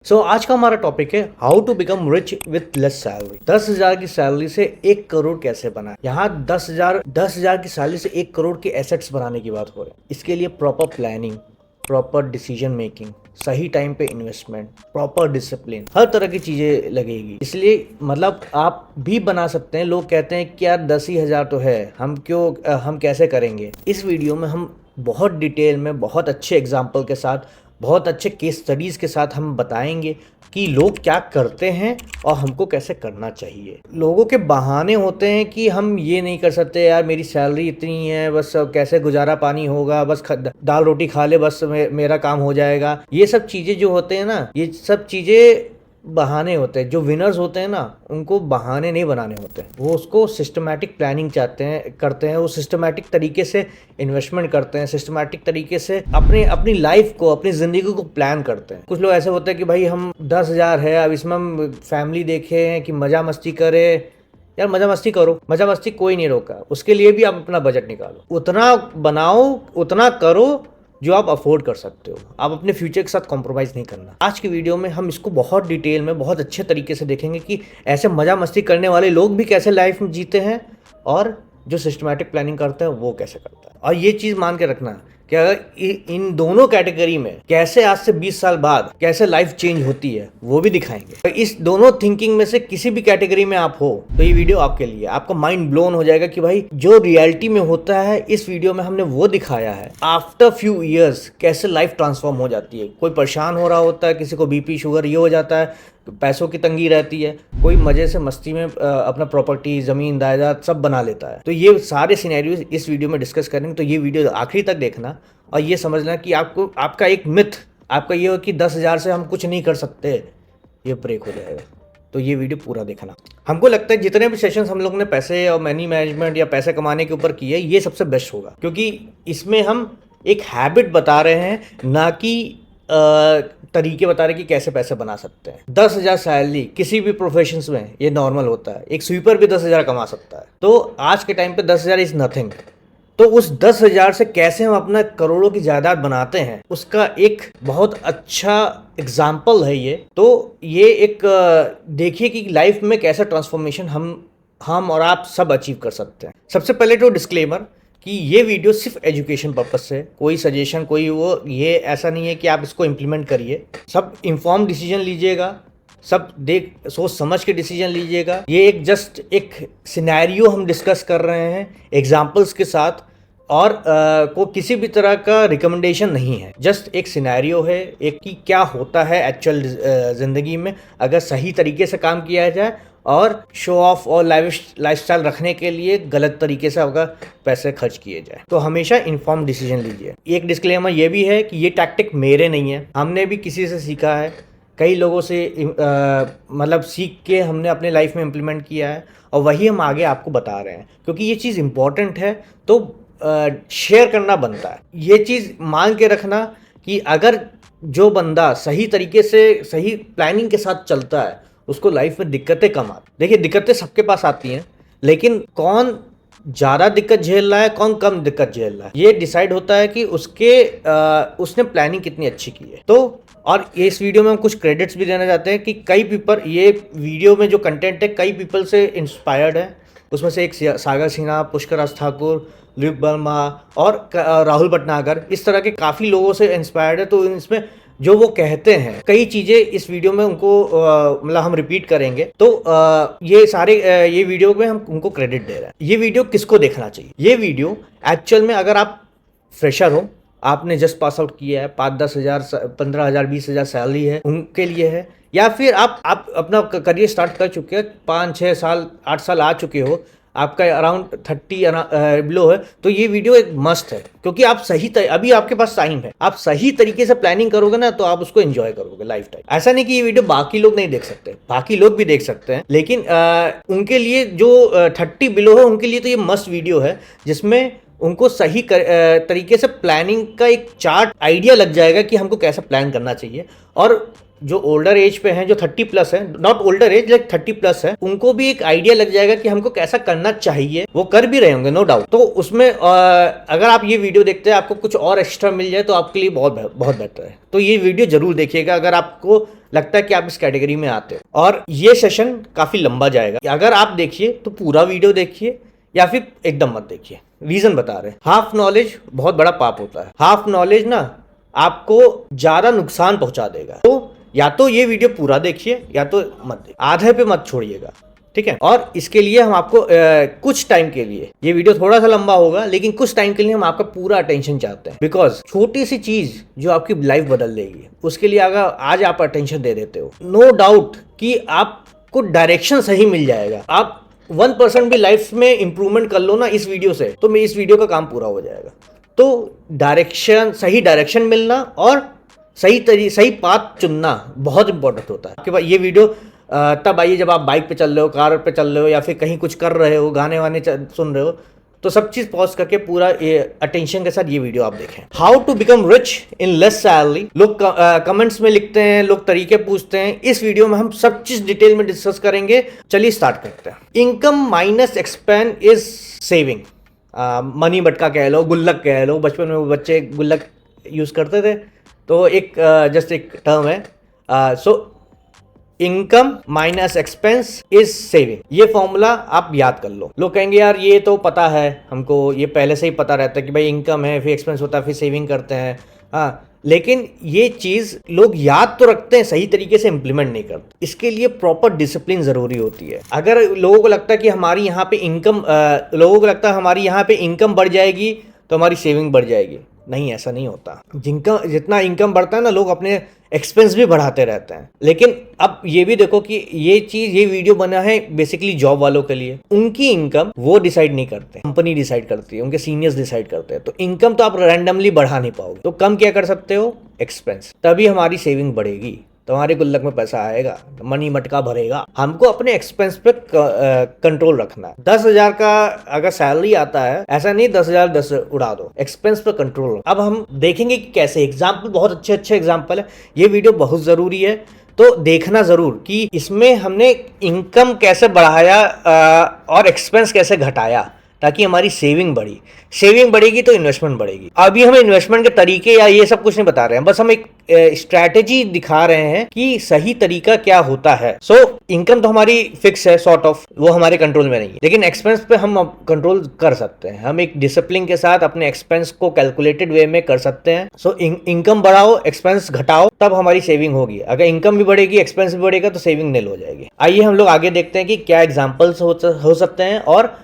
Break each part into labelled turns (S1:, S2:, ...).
S1: आज का हमारा टॉपिक है how to become rich with less salary. 10,000 की सैलरी से 1 करोड़ कैसे बनाए। यहाँ 10,000 की सैलरी से 1 करोड़ के एसेट्स बनाने की बात हो रही है। इसके लिए proper planning, proper decision making, सही टाइम पे इन्वेस्टमेंट, प्रॉपर डिसिप्लिन, हर तरह की चीजें लगेगी। इसलिए मतलब आप भी बना सकते हैं। लोग कहते हैं कि यार 10,000 तो है, हम कैसे करेंगे। इस वीडियो में हम बहुत डिटेल में, बहुत अच्छे एग्जाम्पल के साथ, बहुत अच्छे केस स्टडीज़ के साथ हम बताएंगे कि लोग क्या करते हैं और हमको कैसे करना चाहिए। लोगों के बहाने होते हैं कि हम ये नहीं कर सकते, यार मेरी सैलरी इतनी है, बस कैसे गुजारा पानी होगा, बस दाल रोटी खा ले, बस मेरा काम हो जाएगा। ये सब चीज़ें जो होते हैं ना, ये सब चीज़ें बहाने होते हैं। जो विनर्स होते हैं ना, उनको बहाने नहीं बनाने होते। वो उसको सिस्टमैटिक प्लानिंग करते हैं। वो सिस्टमैटिक तरीके से इन्वेस्टमेंट करते हैं, सिस्टमैटिक तरीके से अपनी लाइफ को, अपनी ज़िंदगी को प्लान करते हैं। कुछ लोग ऐसे होते हैं कि भाई हम 10,000 है, अब इसमें हम फैमिली देखें कि मज़ा मस्ती करें। यार मज़ा मस्ती करो, मज़ा मस्ती कोई नहीं रोका। उसके लिए भी आप अपना बजट निकालो, उतना बनाओ, उतना करो जो आप अफोर्ड कर सकते हो। आप अपने फ्यूचर के साथ कॉम्प्रोमाइज़ नहीं करना। आज की वीडियो में हम इसको बहुत डिटेल में, बहुत अच्छे तरीके से देखेंगे कि ऐसे मज़ा मस्ती करने वाले लोग भी कैसे लाइफ में जीते हैं और जो सिस्टमैटिक प्लानिंग करता है वो कैसे करता है। और ये चीज़ मान के रखना कि अगर इन दोनों कैटेगरी में कैसे आज से 20 साल बाद कैसे लाइफ चेंज होती है वो भी दिखाएंगे। तो इस दोनों थिंकिंग में से किसी भी कैटेगरी में आप हो तो ये वीडियो आपके लिए। आपका माइंड ब्लोन हो जाएगा कि भाई जो रियलिटी में होता है इस वीडियो में हमने वो दिखाया है। आफ्टर फ्यू ईयर्स कैसे लाइफ ट्रांसफॉर्म हो जाती है। कोई परेशान हो रहा होता है, किसी को बीपी शुगर ये हो जाता है, पैसों की तंगी रहती है, कोई मजे से मस्ती में अपना प्रॉपर्टी, जमीन, जायदाद सब बना लेता है। तो ये सारे सिनेरियोज इस वीडियो में डिस्कस करेंगे। तो ये वीडियो आखिरी तक देखना और ये समझना कि आपका एक मिथ आपका ये हो कि 10,000 से हम कुछ नहीं कर सकते, ये ब्रेक हो जाएगा। तो ये वीडियो पूरा देखना। हमको लगता है जितने भी सेशंस हम लोग ने पैसे और मनी मैनेजमेंट या पैसे कमाने के ऊपर किए, ये सबसे बेस्ट होगा, क्योंकि इसमें हम एक हैबिट बता रहे हैं, ना कि तरीके बता रहे कि कैसे पैसे बना सकते हैं। 10,000 सैलरी किसी भी प्रोफेशंस में ये नॉर्मल होता है। एक स्वीपर भी 10,000 कमा सकता है। तो आज के टाइम पे 10,000 इज नथिंग। तो उस 10,000 से कैसे हम अपना करोड़ों की जायदाद बनाते हैं, उसका एक बहुत अच्छा एग्जाम्पल है ये। तो ये एक देखिए कि लाइफ में कैसा ट्रांसफॉर्मेशन हम और आप सब अचीव कर सकते हैं। सबसे पहले तो डिस्क्लेमर कि ये वीडियो सिर्फ एजुकेशन पर्पस से, कोई सजेशन, कोई वो, ये ऐसा नहीं है कि आप इसको इम्प्लीमेंट करिए। सब इन्फॉर्म डिसीजन लीजिएगा, सब सोच समझ के डिसीजन लीजिएगा। ये एक जस्ट एक सिनेरियो हम डिस्कस कर रहे हैं एग्जाम्पल्स के साथ, और को किसी भी तरह का रिकमेंडेशन नहीं है। जस्ट एक सिनेरियो है, एक कि क्या होता है एक्चुअल ज़िंदगी में अगर सही तरीके से काम किया जाए और शो ऑफ और लाइफस्टाइल रखने के लिए गलत तरीके से अगर पैसे खर्च किए जाए। तो हमेशा इन्फॉर्म डिसीजन लीजिए। एक डिस्क्लेमर ये भी है कि ये टैक्टिक मेरे नहीं है, हमने भी किसी से सीखा है, कई लोगों से मतलब सीख के हमने अपने लाइफ में इम्प्लीमेंट किया है और वही हम आगे आपको बता रहे हैं। क्योंकि ये चीज़ इंपॉर्टेंट है तो शेयर करना बनता है। ये चीज़ मान के रखना कि अगर जो बंदा सही तरीके से, सही प्लानिंग के साथ चलता है, उसको लाइफ में दिक्कतें कम आती। देखिए दिक्कतें सबके पास आती हैं, लेकिन कौन ज़्यादा दिक्कत झेल रहा है, कौन कम दिक्कत झेल रहा है, ये डिसाइड होता है कि उसने प्लानिंग कितनी अच्छी की है। तो और इस वीडियो में हम कुछ क्रेडिट्स भी देना चाहते हैं कि कई पीपल, ये वीडियो में जो कंटेंट है कई पीपल से इंस्पायर्ड है। उसमें से एक सागर सिन्हा, पुष्कर राज ठाकुर, ल्यूक वर्मा और राहुल भटनागर, इस तरह के काफ़ी लोगों से इंस्पायर्ड है। तो इसमें जो वो कहते हैं, कई चीज़ें इस वीडियो में उनको मतलब हम रिपीट करेंगे। तो ये सारे ये वीडियो में हम उनको क्रेडिट दे रहे हैं। ये वीडियो किसको देखना चाहिए? ये वीडियो एक्चुअल में अगर आप फ्रेशर हो, आपने जस्ट पास आउट किया है, 5-10 हज़ार, 15 हज़ार, 20 हज़ार सैलरी है, उनके लिए है। या फिर आप अपना करियर स्टार्ट कर चुके हैं, 5-6 साल, 8 साल आ चुके हो, आपका अराउंड 30 बिलो है, तो ये वीडियो एक मस्ट है। क्योंकि आप अभी आपके पास टाइम है, आप सही तरीके से प्लानिंग करोगे ना तो आप उसको एंजॉय करोगे लाइफ टाइम। ऐसा नहीं कि ये वीडियो बाकी लोग नहीं देख सकते, बाकी लोग भी देख सकते हैं, लेकिन उनके लिए जो 30 बिलो है उनके लिए तो ये मस्ट वीडियो है, जिसमें उनको सही तरीके से प्लानिंग का एक चार्ट आइडिया लग जाएगा कि हमको कैसा प्लान करना चाहिए। और जो ओल्डर एज पे हैं, जो 30+ है, नॉट ओल्डर एज, लाइक 30+ है, उनको भी एक आइडिया लग जाएगा कि हमको कैसा करना चाहिए। वो कर भी रहे होंगे नो डाउट। तो उसमें अगर आप ये वीडियो देखते हैं, आपको कुछ और एक्स्ट्रा मिल जाए तो आपके लिए बहुत बहुत बेहतर है। तो ये वीडियो जरूर देखिएगा अगर आपको लगता है कि आप इस कैटेगरी में आते हो। और ये सेशन काफी लंबा जाएगा, अगर आप देखिए तो पूरा वीडियो देखिए या फिर एकदम मत देखिए। रीजन बता रहे हैं, हाफ नॉलेज बहुत बड़ा पाप होता है। हाफ नॉलेज ना आपको ज्यादा नुकसान पहुंचा देगा। तो या तो ये वीडियो पूरा देखिए या तो मत देखिए, आधे पे मत छोड़िएगा, ठीक है। और इसके लिए हम आपको कुछ टाइम के लिए, ये वीडियो थोड़ा सा लंबा होगा लेकिन कुछ टाइम के लिए हम आपका पूरा अटेंशन चाहते हैं। बिकॉज छोटी सी चीज जो आपकी लाइफ बदल देगी, उसके लिए अगर आज आप अटेंशन दे देते हो, नो डाउट कि आपको डायरेक्शन सही मिल जाएगा। आप 1% भी लाइफ में इंप्रूवमेंट कर लो ना इस वीडियो से, तो मैं इस वीडियो का काम पूरा हो जाएगा। तो डायरेक्शन, सही डायरेक्शन मिलना और सही पाथ चुनना बहुत इंपॉर्टेंट होता है। कि भाई ये वीडियो तब आइए जब आप बाइक पे चल रहे हो, कार पे चल रहे हो या फिर कहीं कुछ कर रहे हो, गाने वाने सुन रहे हो, तो सब चीज पॉज करके पूरा अटेंशन के साथ ये वीडियो आप देखें। How to become rich in less salary. लोग कमेंट्स में लिखते हैं, लोग तरीके पूछते हैं। इस वीडियो में हम सब चीज डिटेल में डिस्कस करेंगे। चलिए स्टार्ट करते हैं। Income minus expense is saving. Money मटका कह लो, गुल्लक कह लो, बचपन में बच्चे गुल्लक यूज करते थे, तो एक जस्ट एक टर्म है। So income minus expense is saving, ये फॉर्मूला आप याद कर लो। लोग कहेंगे यार ये तो पता है हमको, ये पहले से ही पता रहता है कि भाई इनकम है, फिर एक्सपेंस होता है, फिर सेविंग करते हैं। हाँ, लेकिन ये चीज लोग याद तो रखते हैं, सही तरीके से इंप्लीमेंट नहीं करते। इसके लिए प्रॉपर डिसिप्लिन जरूरी होती है। अगर लोगों को लगता है कि हमारी यहाँ पे इनकम लोगों को लगता है हमारी यहाँ पे इनकम बढ़ जाएगी तो हमारी सेविंग बढ़ जाएगी, नहीं, ऐसा नहीं होता। जितना इनकम बढ़ता है ना, लोग अपने एक्सपेंस भी बढ़ाते रहते हैं। लेकिन अब ये भी देखो कि ये वीडियो बना है बेसिकली जॉब वालों के लिए। उनकी इनकम वो डिसाइड नहीं करते, कंपनी डिसाइड करती है, उनके सीनियर्स डिसाइड करते हैं। तो इनकम तो आप रैंडमली बढ़ा नहीं पाओगे। तो कम क्या कर सकते हो, एक्सपेंस, तभी हमारी सेविंग बढ़ेगी, तुम्हारे गुल्लक में पैसा आएगा, मनी मटका भरेगा। हमको अपने एक्सपेंस पे कंट्रोल रखना है। 10,000 का अगर सैलरी आता है, ऐसा नहीं 10,000 उड़ा दो, एक्सपेंस पे कंट्रोल। अब हम देखेंगे कि कैसे। एग्जाम्पल, बहुत अच्छे एग्जाम्पल है। ये वीडियो बहुत जरूरी है, तो देखना जरूर कि इसमें हमने इनकम कैसे बढ़ाया और एक्सपेंस कैसे घटाया, ताकि हमारी सेविंग बढ़ी। सेविंग बढ़ेगी तो इन्वेस्टमेंट बढ़ेगी। अभी हमें इन्वेस्टमेंट के तरीके या ये सब कुछ नहीं बता रहे हैं, बस हम एक स्ट्रैटेजी दिखा रहे हैं कि सही तरीका क्या होता है। सो इनकम तो हमारी फिक्स है, सॉर्ट ऑफ, वो हमारे कंट्रोल में नहीं है। लेकिन एक्सपेंस पे हम कंट्रोल कर सकते हैं। हम एक डिसिप्लिन के साथ अपने एक्सपेंस को कैलकुलेटेड वे में कर सकते हैं। सो इनकम बढ़ाओ, एक्सपेंस घटाओ, तब हमारी सेविंग होगी। अगर इनकम भी बढ़ेगी, एक्सपेंस भी बढ़ेगा, तो सेविंग नील हो जाएगी। आइए हम लोग आगे देखते हैं कि क्या एग्जाम्पल्स हो सकते हैं और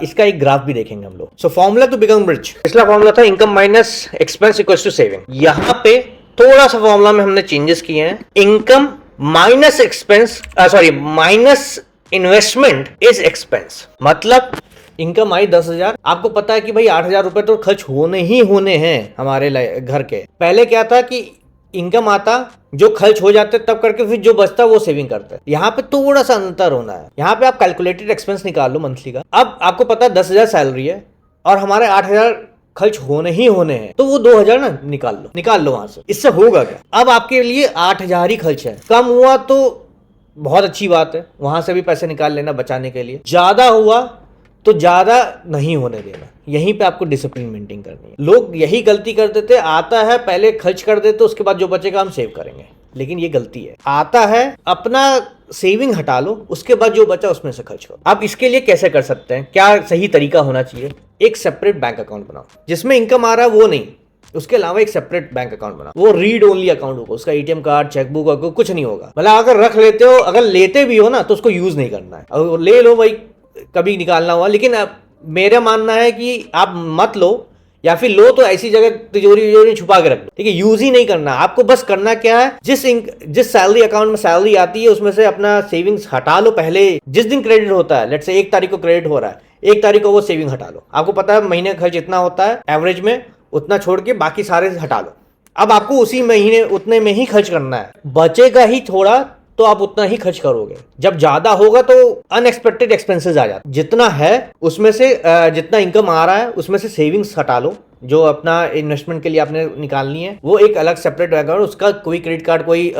S1: इसका एक ग्राफ भी देखेंगे हम लोग। So formula to become rich, पिछला फॉर्मूला था income minus expense equals to saving. यहाँ पे थोड़ा सा फॉर्मूला में हमने चेंजेस किए हैं। Income minus expense, sorry, minus investment is expense. मतलब इनकम आई 10,000, आपको पता है कि भाई 8,000 रुपए तो खर्च होने ही होने हैं हमारे घर के। पहले क्या था कि इनकम आता, जो खर्च हो जाते तब करके, फिर जो बचता वो सेविंग करते हैं। यहाँ पे थोड़ा सा अंतर होना है। यहाँ पे आप कैलकुलेटेड एक्सपेंस निकाल लो मंथली का। अब आपको पता है 10,000 सैलरी है और हमारे 8,000 खर्च होने ही होने हैं, तो वो 2,000 ना निकाल लो वहां से। इससे होगा क्या, अब आपके लिए 8,000 ही खर्च है। कम हुआ तो बहुत अच्छी बात है, वहां से भी पैसे निकाल लेना बचाने के लिए। ज्यादा हुआ तो ज्यादा नहीं होने देना। यहीं पे आपको डिसिप्लिन मेंटेन करनी है। लोग यही गलती कर देते, आता है पहले खर्च कर देते, उसके बाद जो बचेगा हम सेव करेंगे। लेकिन ये गलती है। आता है, अपना सेविंग हटा लो, उसके बाद जो बचा उसमें से खर्च करो। अब इसके लिए कैसे कर सकते हैं, क्या सही तरीका होना चाहिए? एक सेपरेट बैंक अकाउंट बनाओ, जिसमें इनकम आ रहा है वो नहीं, उसके अलावा एक सेपरेट बैंक अकाउंट बनाओ। वो रीड ओनली अकाउंट होगा, उसका एटीएम कार्ड, चेकबुक और कुछ नहीं होगा। मतलब अगर रख लेते हो, अगर लेते भी हो ना, तो उसको यूज नहीं करना है। अगर ले लो भाई, कभी निकालना हुआ। लेकिन मेरा मानना है कि आप मत लो, या फिर लो तो ऐसी जगह तिजोरी छुपा के रख दो, ठीक है। यूज ही नहीं करना आपको। बस करना क्या है, जिस सैलरी अकाउंट में सैलरी आती है उसमें से अपना सेविंग्स हटा लो। पहले जिस दिन क्रेडिट होता है, लेट्स से 1 तारीख को क्रेडिट हो रहा है, 1 तारीख को वो सेविंग हटा लो। आपको पता है महीने का खर्च इतना होता है एवरेज में, उतना छोड़ के बाकी सारे हटा लो। अब आपको उसी महीने उतने में ही खर्च करना है। बचेगा ही थोड़ा तो आप उतना ही खर्च करोगे। जब ज्यादा होगा तो अनएक्सपेक्टेड एक्सपेंसेस आ जाते। जितना है उसमें से जितना इनकम आ रहा है उसमें से सेविंग्स हटा लो, जो अपना इन्वेस्टमेंट के लिए आपने निकालनी है, वो एक अलग सेपरेट अकाउंट। उसका कोई क्रेडिट कार्ड, कोई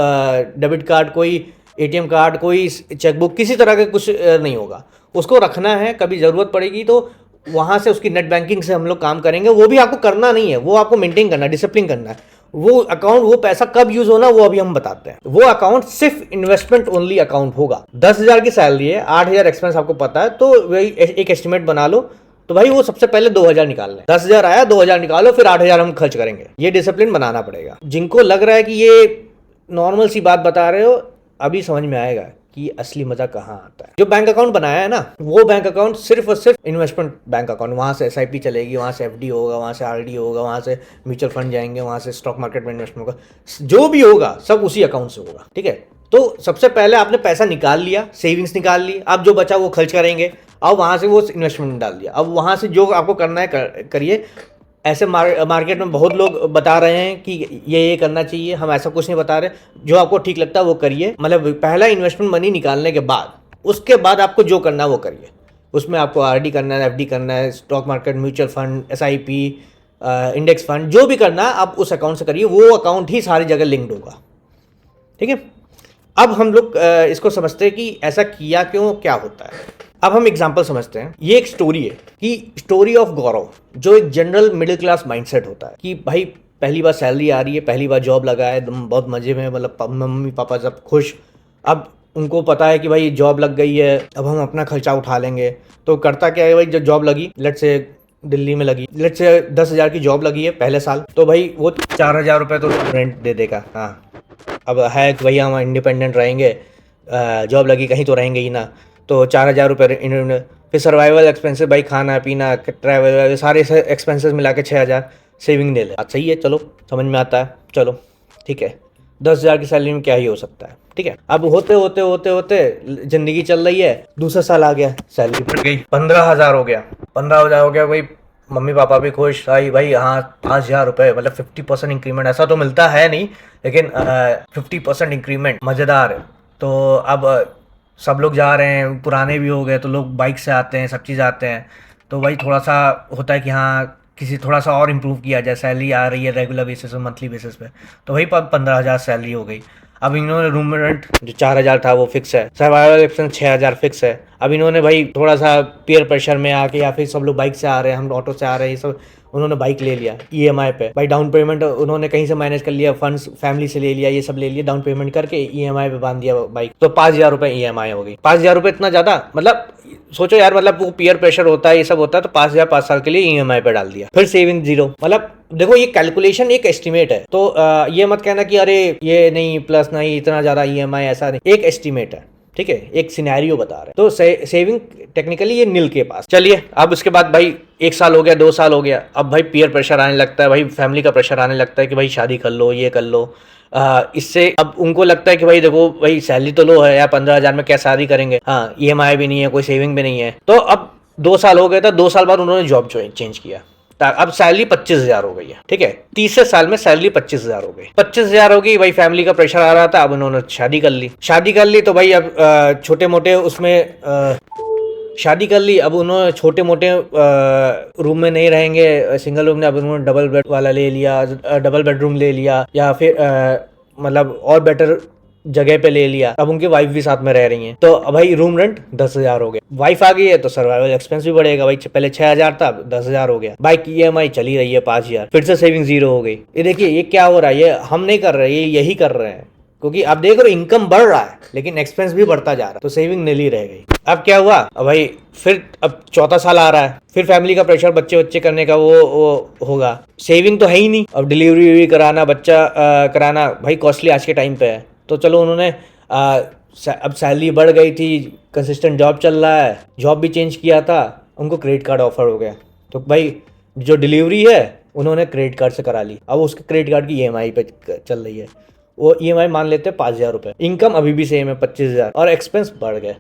S1: डेबिट कार्ड, कोई एटीएम कार्ड, कोई चेकबुक, किसी तरह का कुछ नहीं होगा। उसको रखना है, कभी जरूरत पड़ेगी तो वहां से उसकी नेट बैंकिंग से हम लोग काम करेंगे। वो भी आपको करना नहीं है, वो आपको मेंटेन करना है, डिसिप्लिन करना है। वो अकाउंट, वो पैसा कब यूज होना वो अभी हम बताते हैं। वो अकाउंट सिर्फ इन्वेस्टमेंट ओनली अकाउंट होगा। 10,000 की सैलरी है, 8,000 एक्सपेंस आपको पता है, तो वही एक एस्टिमेट बना लो। तो भाई वो सबसे पहले 2,000 निकाल लें। 10,000 आया, 2,000 निकालो, फिर 8,000 हम खर्च करेंगे। ये डिसिप्लिन बनाना पड़ेगा। जिनको लग रहा है कि ये नॉर्मल सी बात बता रहे हो, अभी समझ में आएगा कि असली मजा कहाँ आता है। जो बैंक अकाउंट बनाया है ना, वो बैंक अकाउंट सिर्फ और सिर्फ इन्वेस्टमेंट बैंक अकाउंट, वहां से SIP चलेगी, वहां से FD होगा, वहां से RD होगा, वहां से म्यूचुअल फंड जाएंगे, वहां से स्टॉक मार्केट में इन्वेस्टमेंट होगा, जो भी होगा सब उसी अकाउंट से होगा। ठीक है, तो सबसे पहले आपने पैसा निकाल लिया, सेविंग्स निकाल ली, अब जो बचा वो खर्च करेंगे, अब वहां से वो इन्वेस्टमेंट में डाल दिया। अब वहां से जो आपको करना है करिए। ऐसे मार्केट में बहुत लोग बता रहे हैं कि ये करना चाहिए, हम ऐसा कुछ नहीं बता रहे। जो आपको ठीक लगता है वो करिए। मतलब पहला इन्वेस्टमेंट मनी निकालने के बाद, उसके बाद आपको जो करना है वो करिए। उसमें आपको RD करना है, FD करना है, stock market, mutual fund, SIP, index fund, जो भी करना है आप उस अकाउंट से करिए। वो अकाउंट ही सारी जगह लिंक्ड होगा। ठीक है, अब हम लोग इसको समझते हैं कि ऐसा किया क्यों, क्या होता है। अब हम एग्जाम्पल समझते हैं। ये एक स्टोरी है कि स्टोरी ऑफ गौरव, जो एक जनरल मिडिल क्लास माइंडसेट होता है कि भाई पहली बार सैलरी आ रही है, पहली बार जॉब लगा है, बहुत मजे में, मतलब मम्मी पापा सब खुश। अब उनको पता है कि भाई जॉब लग गई है, अब हम अपना खर्चा उठा लेंगे। तो करता क्या है भाई, जब जॉब लगी, लेट्स से दिल्ली में लगी, लेट्स से 10,000 की जॉब लगी है पहले साल, तो भाई वो 4,000 रुपये तो रेंट दे देगा। हाँ, अब है कि भैया हम इंडिपेंडेंट रहेंगे, जॉब लगी कहीं तो रहेंगे ही ना, तो 4,000 रुपये। फिर सर्वाइवल एक्सपेंसेस, भाई खाना पीना, ट्रैवल, सारे एक्सपेंसेस मिला के 6,000 सेविंग ले ले। सही है, चलो समझ में आता है, चलो ठीक है। 10,000 की सैलरी में क्या ही हो सकता है। ठीक है, अब होते होते होते होते जिंदगी चल रही है, दूसरा साल आ गया, सैलरी बढ़ गई, 15,000 हो गया। 15,000 हो गया भाई, मम्मी पापा भी खुश। आई भाई, हाँ 5,000 रुपये, मतलब 50% इंक्रीमेंट। ऐसा तो मिलता है नहीं, लेकिन 50% इंक्रीमेंट मज़ेदार है। तो अब सब लोग जा रहे हैं, पुराने भी हो गए तो लोग बाइक से आते हैं, सब चीज़ आते हैं। तो भाई थोड़ा सा होता है कि हाँ किसी थोड़ा सा और इम्प्रूव किया जाए। सैलरी आ रही है रेगुलर बेसिस पे, मंथली बेसिस पे, तो भाई 15,000 सैलरी हो गई। अब इन्होंने रूम रेंट जो 4,000 था वो फिक्स है, सर्वाइवल एक्सपेंस 6,000 फिक्स है। अब इन्होंने भाई थोड़ा सा पीयर प्रेशर में आके, या फिर सब लोग बाइक से आ रहे हैं, हम ऑटो से आ रहे हैं, ये सब उन्होंने बाइक ले लिया EMI पे। भाई डाउन पेमेंट उन्होंने कहीं से मैनेज कर लिया, फंड्स फैमिली से ले लिया, ये सब ले लिया, डाउन पेमेंट करके EMI पे बांध दिया बाइक। तो 5,000 रुपये EMI हो गई। 5,000 रुपये इतना ज़्यादा, मतलब सोचो यार, मतलब वो पीयर प्रेशर होता है, ये सब होता है, तो 5,000 5 साल के लिए EMI पे डाल दिया। फिर सेविंग जीरो। मतलब देखो, ये कैलकुलेशन एक एस्टिमेट है, तो ये मत कहना कि अरे ये नहीं प्लस नहीं इतना ज़्यादा EMI, ऐसा नहीं, एक एस्टिमेट है। ठीक है, एक सिनेरियो बता रहे हैं। तो सेविंग टेक्निकली ये नील के पास। चलिए, अब उसके बाद भाई 1 साल हो गया, 2 साल हो गया, अब भाई पीयर प्रेशर आने लगता है, भाई फैमिली का प्रेशर आने लगता है कि भाई शादी कर लो, ये कर लो। इससे अब उनको लगता है कि भाई देखो भाई सैलरी तो लो है यार, 15,000 में क्या शादी करेंगे। हाँ, EMI भी नहीं है, कोई सेविंग भी नहीं है। तो अब 2 साल हो गए था, 2 साल बाद उन्होंने जॉब चेंज किया, अब सैलरी 25,000 हो गई है। ठीक है, तीसरे साल में सैलरी 25,000 हो गई। 25,000 हो गई भाई, फैमिली का प्रेशर आ रहा था, अब उन्होंने शादी कर ली। शादी कर ली तो भाई अब छोटे मोटे उसमें शादी कर ली, अब उन्होंने छोटे मोटे रूम में नहीं रहेंगे, सिंगल रूम में, अब उन्होंने डबल बेड वाला ले लिया, डबल बेडरूम ले लिया, या फिर मतलब और बेटर जगह पे ले लिया। अब उनकी वाइफ भी साथ में रह रही हैं, तो भाई रूम रेंट 10,000 हो गया। वाइफ आ गई है तो सर्वाइवल एक्सपेंस भी बढ़ेगा भाई, पहले 6,000 था, 10,000 हो गया। बाइक की EMI चली रही है 5,000, फिर से सेविंग जीरो हो गई। ये देखिए ये क्या हो रहा है, ये हम नहीं कर रहे, ये यही कर रहे हैं, क्योंकि आप देख रहे हो इनकम बढ़ रहा है लेकिन एक्सपेंस भी बढ़ता जा रहा है, तो सेविंग नील ही रह गई। अब क्या हुआ, अब भाई फिर अब चौथा साल आ रहा है, फिर फैमिली का प्रेशर, बच्चे बच्चे करने का वो होगा, सेविंग तो है ही नहीं। अब डिलीवरी कराना, बच्चा कराना भाई कॉस्टली आज के टाइम पे है। तो चलो उन्होंने अब सैलरी बढ़ गई थी, कंसिस्टेंट जॉब चल रहा है, जॉब भी चेंज किया था, उनको क्रेडिट कार्ड ऑफर हो गया। तो भाई जो डिलीवरी है उन्होंने क्रेडिट कार्ड से करा ली, अब उसके क्रेडिट कार्ड की EMI पे चल रही है। वो EMI मान लेते हैं 5,000 रुपये, इनकम अभी भी सेम है 25,000, और एक्सपेंस बढ़ गए।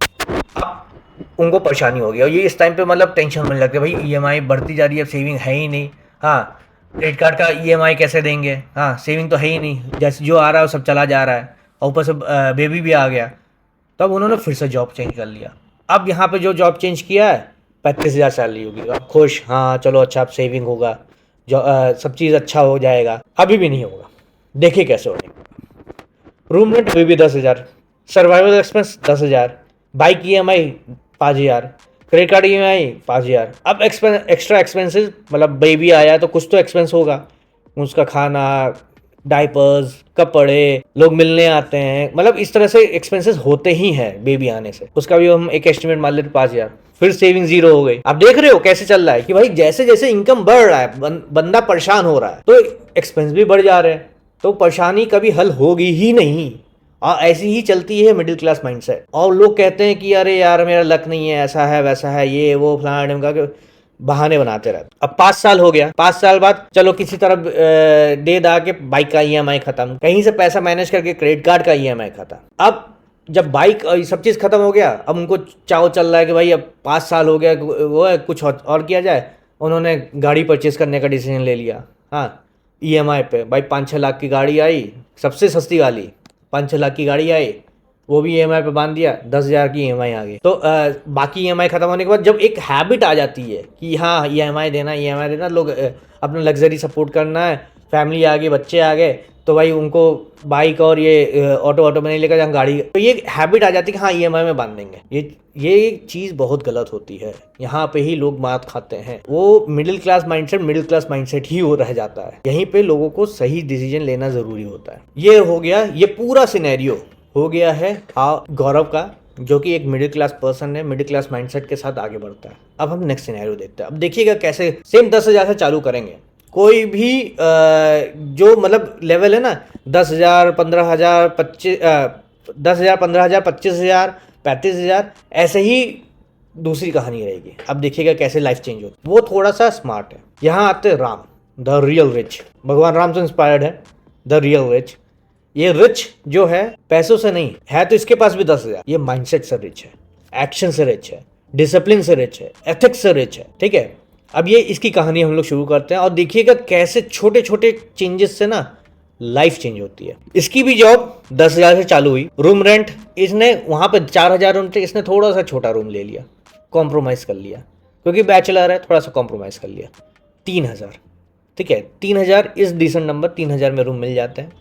S1: उनको परेशानी हो गई, और ये इस टाइम पे मतलब टेंशन होने लगती है, भाई EMI बढ़ती जा रही है, सेविंग है ही नहीं। हाँ, क्रेडिट कार्ड का EMI कैसे देंगे, हाँ सेविंग तो है ही नहीं, जैसे जो आ रहा है वो सब चला जा रहा है, और ऊपर से बेबी भी आ गया। तब उन्होंने फिर से जॉब चेंज कर लिया। अब यहाँ पे जो जॉब चेंज किया है 35,000 सैलरी होगी, अब खुश, हाँ चलो अच्छा, अब सेविंग होगा, जो सब चीज़ अच्छा हो जाएगा। अभी भी नहीं होगा, देखिए कैसे होगा। रूम रेंट अभी भी 10,000, survival expense 10,000, bike EMI 5,000, credit card EMI 5,000। अब एक्स्ट्रा एक्सपेंसेस, मतलब बेबी आया तो कुछ तो एक्सपेंस होगा, उसका खाना, डायपर्स, कपड़े, लोग मिलने आते हैं, मतलब इस तरह से एक्सपेंसेस होते ही हैं बेबी आने से। उसका भी हम एक एस्टिमेट मान लेते 5,000, फिर सेविंग जीरो हो गई। आप देख रहे हो कैसे चल रहा है कि भाई जैसे जैसे इनकम बढ़ रहा है बंदा परेशान हो रहा है, तो एक्सपेंस भी बढ़ जा रहे हैं, तो परेशानी कभी हल होगी ही नहीं। और ऐसी ही चलती है मिडिल क्लास माइंडसेट। और लोग कहते हैं कि अरे यार मेरा लक नहीं है, ऐसा है वैसा है, ये वो फलाना ढिमका के बहाने बनाते रहते। अब 5 साल हो गया, 5 साल बाद चलो किसी तरह दे दा के बाइक का ईएमआई खत्म, कहीं से पैसा मैनेज करके क्रेडिट कार्ड का ईएमआई खत्म। अब जब बाइक और सब चीज़ खत्म हो गया, अब उनको चाव चल रहा है कि भाई अब 5 साल हो गया, वो है कुछ और किया जाए। उन्होंने गाड़ी परचेस करने का डिसीजन ले लिया। हाँ, ईएमआई पे भाई 5-6 लाख की गाड़ी आई, सबसे सस्ती वाली 5-6 लाख की गाड़ी आई, वो भी ईएमआई पे बांध दिया, 10,000 की ईएमआई आ गई। तो बाकी ईएमआई खत्म होने के बाद जब एक हैबिट आ जाती है कि हाँ ईएमआई देना, लोग अपना लग्जरी सपोर्ट करना है, फैमिली आ गई, बच्चे आ गए, तो भाई उनको बाइक और ये ऑटो में नहीं लेकर जाएं गाड़ी, तो ये हैबिट आ जाती है कि हाँ ईएमआई में बांध देंगे। ये चीज़ बहुत गलत होती है, यहाँ पे ही लोग मात खाते हैं। वो मिडिल क्लास माइंडसेट ही हो रह जाता है। यहीं पे लोगों को सही डिसीजन लेना ज़रूरी होता है। ये हो गया, ये पूरा सिनेरियो हो गया है गौरव का, जो कि एक मिडिल क्लास पर्सन है, मिडिल क्लास माइंडसेट के साथ आगे बढ़ता है। अब हम नेक्स्ट सिनेरियो देखते हैं। अब देखिएगा कैसे सेम 10,000 से चालू करेंगे। कोई भी जो मतलब लेवल है ना, 10,000, 15,000, 10,000, 15,000, 25,000, 35,000, ऐसे ही दूसरी कहानी रहेगी। अब देखिएगा कैसे लाइफ चेंज होती है। वो थोड़ा सा स्मार्ट है। यहाँ आते राम, द रियल रिच, भगवान राम से इंस्पायर्ड है द रियल रिच। ये रिच जो है पैसों से नहीं है, तो इसके पास भी 10,000, ये माइंडसेट से रिच है, एक्शन से रिच है, डिसिप्लिन से रिच है, एथिक्स से रिच है। ठीक है, अब ये इसकी कहानी हम लोग शुरू करते हैं और देखिएगा कैसे छोटे छोटे चेंजेस से ना लाइफ चेंज होती है। इसकी भी जॉब 10,000 से चालू हुई। रूम रेंट इसने वहां पे 4,000 रूम थे, इसने थोड़ा सा छोटा रूम ले लिया, कॉम्प्रोमाइज कर लिया, क्योंकि बैचलर है, थोड़ा सा कॉम्प्रोमाइज कर लिया। 3,000, ठीक है, 3,000 इस डिसेंट नंबर, 3,000 में रूम मिल जाते हैं।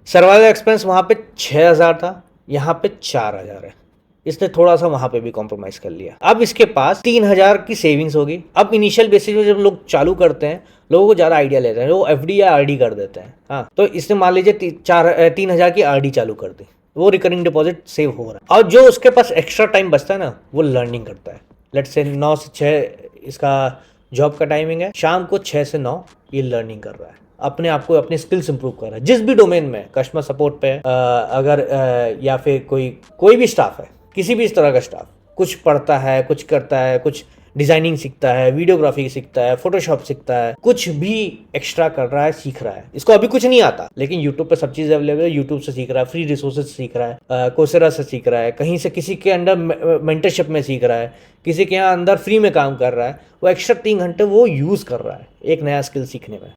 S1: सर्वाइवल एक्सपेंस वहाँ पे 6,000 था, यहाँ पे 4,000 है। इसने थोड़ा सा वहाँ पे भी कॉम्प्रोमाइज कर लिया। अब इसके पास 3,000 की सेविंग्स होगी। अब इनिशियल बेसिस पे जब लोग चालू करते हैं, लोगों को ज़्यादा आइडिया लेते हैं, वो एफडी या आरडी कर देते हैं। हाँ, तो इसने मान लीजिए 3,000 की आरडी चालू कर दी, वो रिकरिंग डिपॉजिट सेव हो रहा है। और जो उसके पास एक्स्ट्रा टाइम बचता है ना, वो लर्निंग करता है। लेट्स से 9 से 6 इसका जॉब का टाइमिंग है, शाम को 6 से 9 ये लर्निंग कर रहा है, अपने आप को, अपने स्किल्स इंप्रूव कर रहा है, जिस भी डोमेन में, कस्टमर सपोर्ट पे अगर या फिर कोई भी स्टाफ है, किसी भी इस तरह का स्टाफ कुछ पढ़ता है, कुछ करता है, कुछ डिजाइनिंग सीखता है, वीडियोग्राफी सीखता है, फोटोशॉप सीखता है, कुछ भी एक्स्ट्रा कर रहा है, सीख रहा है। इसको अभी कुछ नहीं आता, लेकिन यूट्यूब पे सब चीज़ अवेलेबल है, यूट्यूब से सीख रहा है, फ्री रिसोर्सेज सीख रहा है, कोसेरा से सीख रहा है, कहीं से किसी के अंडर मेंटरशिप में सीख रहा है, किसी के यहाँ अंदर फ्री में काम कर रहा है, वो एक्स्ट्रा 3 घंटे वो यूज़ कर रहा है एक नया स्किल सीखने में।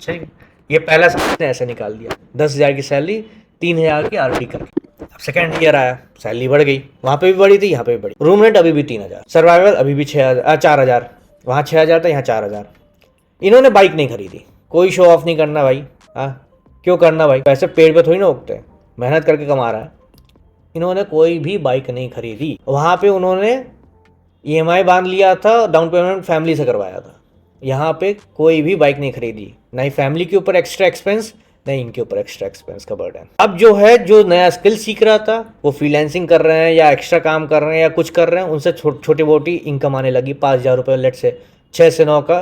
S1: ठीक है, ये पहला साल ने ऐसे निकाल दिया, 10,000 की सैलरी, 3,000 की आरडी करके। अब सेकंड ईयर आया, सैलरी बढ़ गई, वहाँ पे भी बढ़ी थी, यहाँ पे भी बढ़ी। रूम रेंट अभी भी 3,000, सर्वाइवल अभी भी 4,000, वहाँ 6,000 था, यहाँ 4,000। इन्होंने बाइक नहीं खरीदी, कोई शो ऑफ नहीं करना भाई। हाँ, क्यों करना भाई, पैसे पेड़ पे थोड़ी ना उगते, मेहनत करके कमा रहा है। इन्होंने कोई भी बाइक नहीं खरीदी। वहाँ पे उन्होंने ईएमआई बांध लिया था, डाउन पेमेंट फैमिली से करवाया था। यहाँ पे कोई भी बाइक नहीं खरीदी, ना ही फैमिली के ऊपर एक्स्ट्रा एक्सपेंस, नहीं इनके ऊपर एक्स्ट्रा एक्सपेंस का बर्डन। अब जो है, जो नया स्किल सीख रहा था, वो फ्रीलांसिंग कर रहे हैं या एक्स्ट्रा काम कर रहे हैं या कुछ कर रहे हैं, उनसे छोटी मोटी इनकम आने लगी। 5,000 रुपये लेट से 6 से 9 का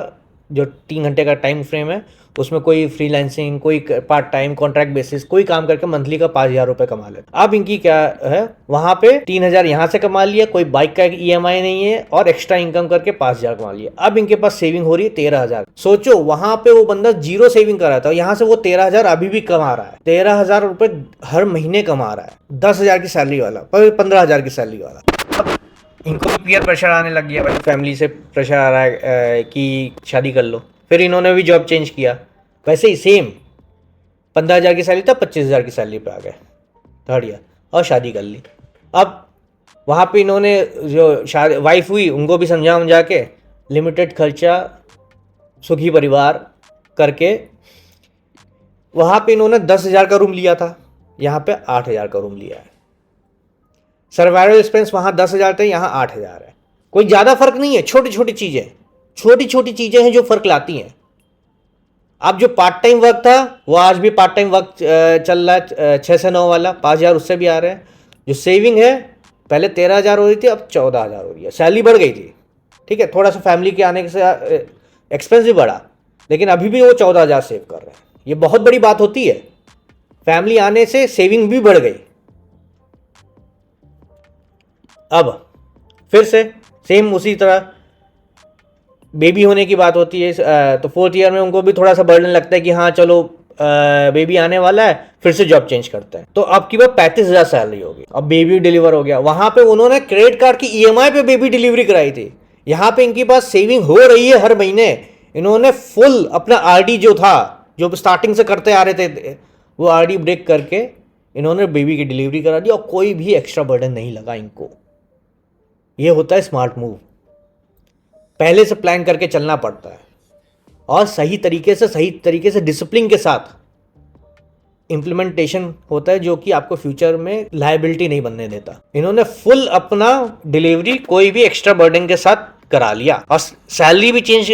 S1: जो 3 घंटे का टाइम फ्रेम है, उसमें कोई फ्रीलांसिंग, कोई पार्ट टाइम, कॉन्ट्रैक्ट बेसिस, कोई काम करके मंथली का 5,000 रुपये कमा ले। अब इनकी क्या है, वहां पे 3,000 यहाँ से कमा लिया, कोई बाइक का ईएमआई नहीं है, और एक्स्ट्रा इनकम करके 5,000 कमा लिया। अब इनके पास सेविंग हो रही है 13,000। सोचो, वहां पे वो बंदा 0 सेविंग कर रहा था, यहाँ से वो 13,000 अभी भी कमा रहा है। 13,000 रुपये हर महीने कमा रहा है, 10,000 की सैलरी वाला, 15,000 की सैलरी वाला। अब इनको पीयर प्रेशर आने लग गया भाई, फैमिली से प्रेशर आ रहा है कि शादी कर लो। फिर इन्होंने भी जॉब चेंज किया, वैसे ही सेम 15,000 की सैलरी था, 25,000 की सैलरी पे आ गए, थर्ड ईयर, और शादी कर ली। अब वहाँ पे इन्होंने जो शादी वाइफ हुई, उनको भी समझा के लिमिटेड खर्चा, सुखी परिवार करके, वहाँ पे इन्होंने 10,000 का रूम लिया था, यहाँ पे 8,000 का रूम लिया है। सर्वाइवल एक्सपेंस वहाँ 10,000 थे, यहाँ 8,000 है। कोई ज़्यादा फर्क नहीं है, छोटी छोटी चीज़ें हैं जो फर्क लाती हैं। अब जो पार्ट टाइम वर्क था वो आज भी पार्ट टाइम वर्क चल रहा है, 6 से 9 वाला, 5,000 उससे भी आ रहे हैं। जो सेविंग है पहले 13,000 हो रही थी, अब 14,000 हो रही है। सैलरी बढ़ गई थी, ठीक है, थोड़ा सा फैमिली के आने से एक्सपेंस भी बढ़ा, लेकिन अभी भी वो 14,000 सेव कर रहे हैं। ये बहुत बड़ी बात होती है, फैमिली आने से सेविंग भी बढ़ गई। अब फिर से सेम उसी तरह बेबी होने की बात होती है, तो 4th ईयर में उनको भी थोड़ा सा बर्डन लगता है कि हाँ चलो बेबी आने वाला है, फिर से जॉब चेंज करते हैं। तो अब की बार 35,000 सैलरी होगी, अब बेबी डिलीवर हो गया। वहां पे उन्होंने क्रेडिट कार्ड की ईएमआई पे बेबी डिलीवरी कराई थी, यहाँ पे इनके पास सेविंग हो रही है हर महीने। इन्होंने फुल अपना आरडी जो था, जो स्टार्टिंग से करते आ रहे थे, वो आरडी ब्रेक करके इन्होंने बेबी की डिलीवरी करा दी, और कोई भी एक्स्ट्रा बर्डन नहीं लगा इनको। ये होता है स्मार्ट मूव। पहले से प्लान करके चलना पड़ता है, और सही तरीके से डिसिप्लिन के साथ इम्प्लीमेंटेशन होता है, जो कि आपको फ्यूचर में लायबिलिटी नहीं बनने देता। इन्होंने फुल अपना डिलीवरी कोई भी एक्स्ट्रा बर्डन के साथ करा लिया, और सैलरी भी चेंज,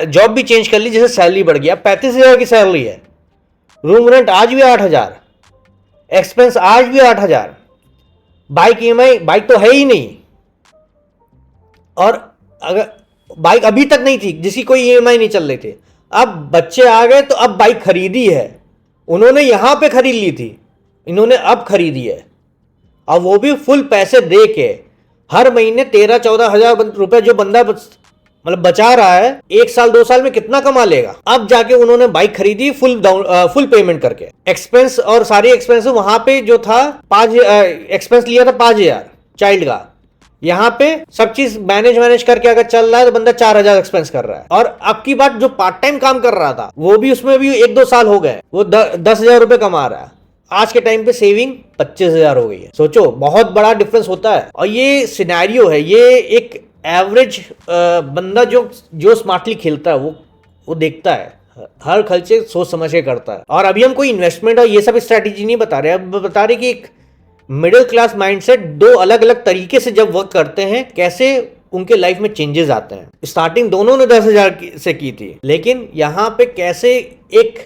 S1: जॉब भी चेंज कर ली, जैसे सैलरी बढ़ गया। 35,000 की सैलरी है, रूम रेंट आज भी 8,000, एक्सपेंस आज भी 8,000, बाइक ईएमआई, बाइक तो है ही नहीं, और अगर बाइक अभी तक नहीं थी जिसकी कोई ईएमआई नहीं चल रही थी, अब बच्चे आ गए तो अब बाइक खरीदी है। उन्होंने यहां पे खरीद ली थी, इन्होंने अब खरीदी है, और वो भी फुल पैसे दे के। हर महीने 13-14 हजार रुपए जो बंदा मतलब बचा रहा है, 1 साल 2 साल में कितना कमा लेगा। अब जाके उन्होंने बाइक खरीदी फुल पेमेंट करके। एक्सपेंस और सारे एक्सपेंस वहां पे जो था 5 एक्सपेंस लिया था 5,000 चाइल्ड का, यहाँ पे सब चीज मैनेज करके अगर चल रहा है तो बंदा 4,000 एक्सपेंस कर रहा है। और अब की बात, जो पार्ट टाइम काम कर रहा था वो भी, उसमें भी 1-2 साल हो गए, वो 10,000 रुपए कमा रहा है। आज के टाइम पे सेविंग 25,000 हो गई है। सोचो, बहुत बड़ा डिफरेंस होता है। और ये सिनेरियो है, ये एक एवरेज बंदा जो स्मार्टली खेलता है वो देखता है, हर खर्चे सोच समझ के करता है। और अभी हम कोई इन्वेस्टमेंट और ये सब स्ट्रैटेजी नहीं बता रहे, अब बता रहे कि एक मिडिल क्लास माइंडसेट 2 अलग अलग तरीके से जब वर्क करते हैं, कैसे उनके लाइफ में चेंजेस आते हैं। स्टार्टिंग दोनों ने 10,000 से की थी, लेकिन यहाँ पे कैसे एक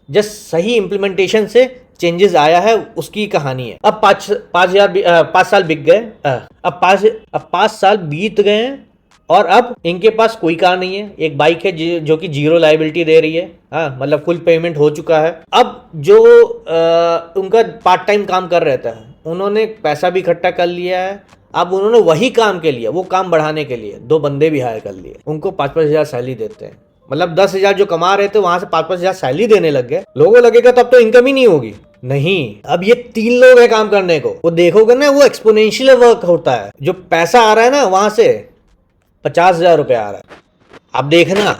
S1: जस्ट सही इंप्लीमेंटेशन से चेंजेस आया है, उसकी कहानी है। अब 5 साल बीत गए, अब 5 साल बीत गए हैं, और अब इनके पास कोई कार नहीं है। एक बाइक है जो कि 0 लायबिलिटी दे रही है, हाँ, मतलब फुल पेमेंट हो चुका है। अब जो उनका पार्ट टाइम काम कर रहे थे, उन्होंने पैसा भी इकट्ठा कर लिया है। अब उन्होंने वही काम के लिए, वो काम बढ़ाने के लिए 2 बंदे भी हायर कर लिए, उनको 5-5 हजार सैलरी देते हैं। मतलब 10,000 जो कमा रहे थे, वहां से 5-5 हजार सैलरी देने लग गए। लोगों लगेगा तब तो इनकम ही नहीं होगी, नहीं, अब ये 3 लोग हैं काम करने को। वो देखोगे ना, वो एक्सपोनेंशियल वर्क होता है। जो पैसा आ रहा है ना, वहां से 50,000 रुपए आ रहा है। अब देखना,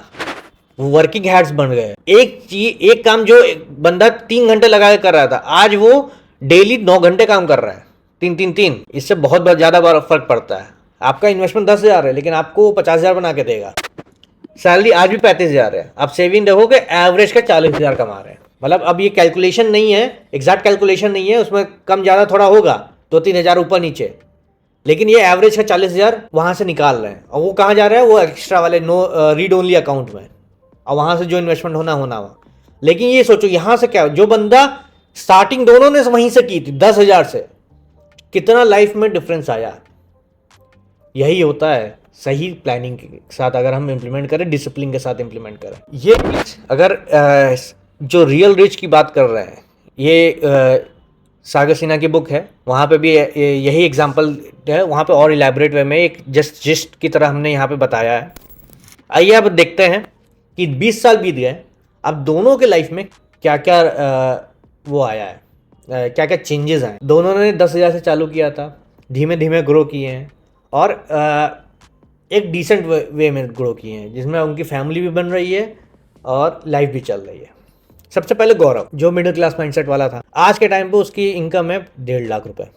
S1: वो वर्किंग हैट्स बन गए। एक काम जो बंदा 3 घंटे लगा के कर रहा था, आज वो डेली 9 घंटे काम कर रहा है, 3-3-3। इससे बहुत ज्यादा फर्क पड़ता है। आपका इन्वेस्टमेंट 10,000 है, लेकिन आपको 50,000 बना के देगा। सैलरी आज भी 35,000 है, आप सेविंग रहोगे, एवरेज का 40,000 कमा रहे हैं। मतलब अब ये कैलकुलेशन नहीं है, एग्जैक्ट कैलकुलेशन नहीं है, उसमें कम ज्यादा थोड़ा होगा, 2-3 हजार ऊपर नीचे, लेकिन ये एवरेज का 40,000 वहां से निकाल रहे हैं। और वो कहाँ जा रहा है? वो एक्स्ट्रा वाले रीड ओनली अकाउंट में, और वहां से जो इन्वेस्टमेंट होना वहां। लेकिन ये सोचो, यहां से क्या, जो बंदा स्टार्टिंग दोनों ने वहीं से की थी 10,000 से, कितना लाइफ में डिफरेंस आया। यही होता है सही प्लानिंग के साथ, अगर हम इंप्लीमेंट करें, डिसिप्लिन के साथ इंप्लीमेंट करें। ये अगर जो रियल रिच की बात कर रहे हैं, ये सागर सिन्हा की बुक है, वहाँ पे भी यही एग्जांपल है। वहाँ पे और इलेबोरेट वे में एक जस्ट की तरह हमने यहाँ पे बताया है। आइए अब देखते हैं कि 20 साल बीत गए, अब दोनों के लाइफ में क्या क्या वो आया है, क्या क्या चेंजेस आए। दोनों ने 10,000 से चालू किया था, धीमे धीमे ग्रो किए हैं, और एक डिसेंट वे में ग्रो किए हैं, जिसमें उनकी फैमिली भी बन रही है और लाइफ भी चल रही है। सबसे पहले गौरव, जो मिडिल क्लास माइंडसेट वाला था, आज के टाइम पे उसकी इनकम है 1.5 लाख रुपए।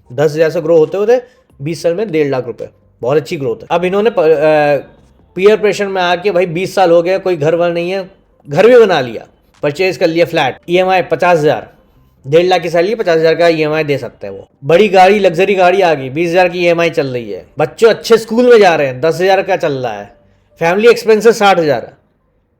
S1: 10,000 से ग्रो होते होते 20 साल में 1.5 लाख रुपए, बहुत अच्छी ग्रोथ है। अब इन्होंने पीयर प्रेशर में आके, भाई 20 साल हो गया, कोई घर वर नहीं है, घर भी बना लिया, परचेज कर लिया फ्लैट, EMI 50,000, 1.5 लाख की सैलरी, 50,000 का EMI दे सकते हैं वो। बड़ी गाड़ी, लग्जरी गाड़ी आ गई, 20,000 की EMI चल रही है। बच्चों अच्छे स्कूल में जा रहे हैं, 10,000 का चल रहा है। Family expenses 60,000।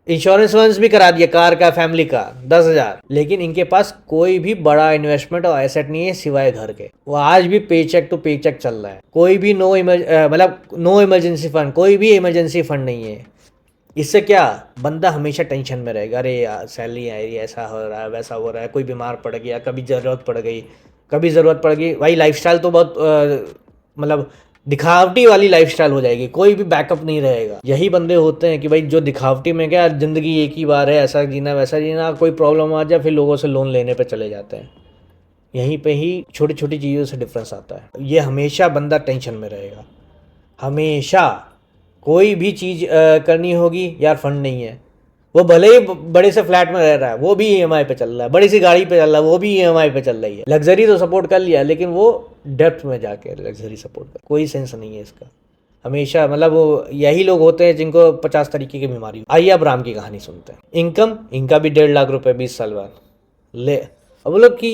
S1: इंश्योरेंस भी करा दिया कार का, फैमिली का, 10,000। लेकिन इनके पास कोई भी बड़ा इन्वेस्टमेंट और एसेट नहीं है सिवाय घर के। वो आज भी पेचेक टू पेचेक चल रहा है। कोई भी नो इमरजेंसी फंड, कोई भी इमरजेंसी फंड नहीं है। इससे क्या, बंदा हमेशा टेंशन में रहेगा, अरे यार सैलरी आ रही है, ऐसा हो रहा है, वैसा हो रहा है, कोई बीमार पड़ गया, कभी ज़रूरत पड़ गई, कभी ज़रूरत पड़ गई। भाई लाइफस्टाइल तो बहुत मतलब दिखावटी वाली लाइफस्टाइल हो जाएगी, कोई भी बैकअप नहीं रहेगा। यही बंदे होते हैं कि भाई जो दिखावटी में, क्या ज़िंदगी एक ही बार है, ऐसा जीना वैसा जीना, कोई प्रॉब्लम आ जाए फिर लोगों से लोन लेने पे चले जाते हैं। यहीं पे ही छोटी छोटी चीज़ों से डिफरेंस आता है। ये हमेशा बंदा टेंशन में रहेगा, हमेशा। कोई भी चीज़ करनी होगी, यार फंड नहीं है, वो भले ही बड़े से फ्लैट में रह रहा है, वो भी ईएमआई पे चल रहा है, बड़ी सी गाड़ी पे चल रहा है, वो भी ईएमआई पे चल रही है। लग्जरी तो सपोर्ट कर लिया, लेकिन वो डेप्थ में जाके लग्जरी सपोर्ट कर, कोई सेंस नहीं है इसका। हमेशा मतलब वो यही लोग होते हैं जिनको 50 तरीके की बीमारी। आइए अब राम की कहानी सुनते हैं। इनकम, इनका भी 1.5 लाख रुपए 20 साल बाद ले। अब बोलो कि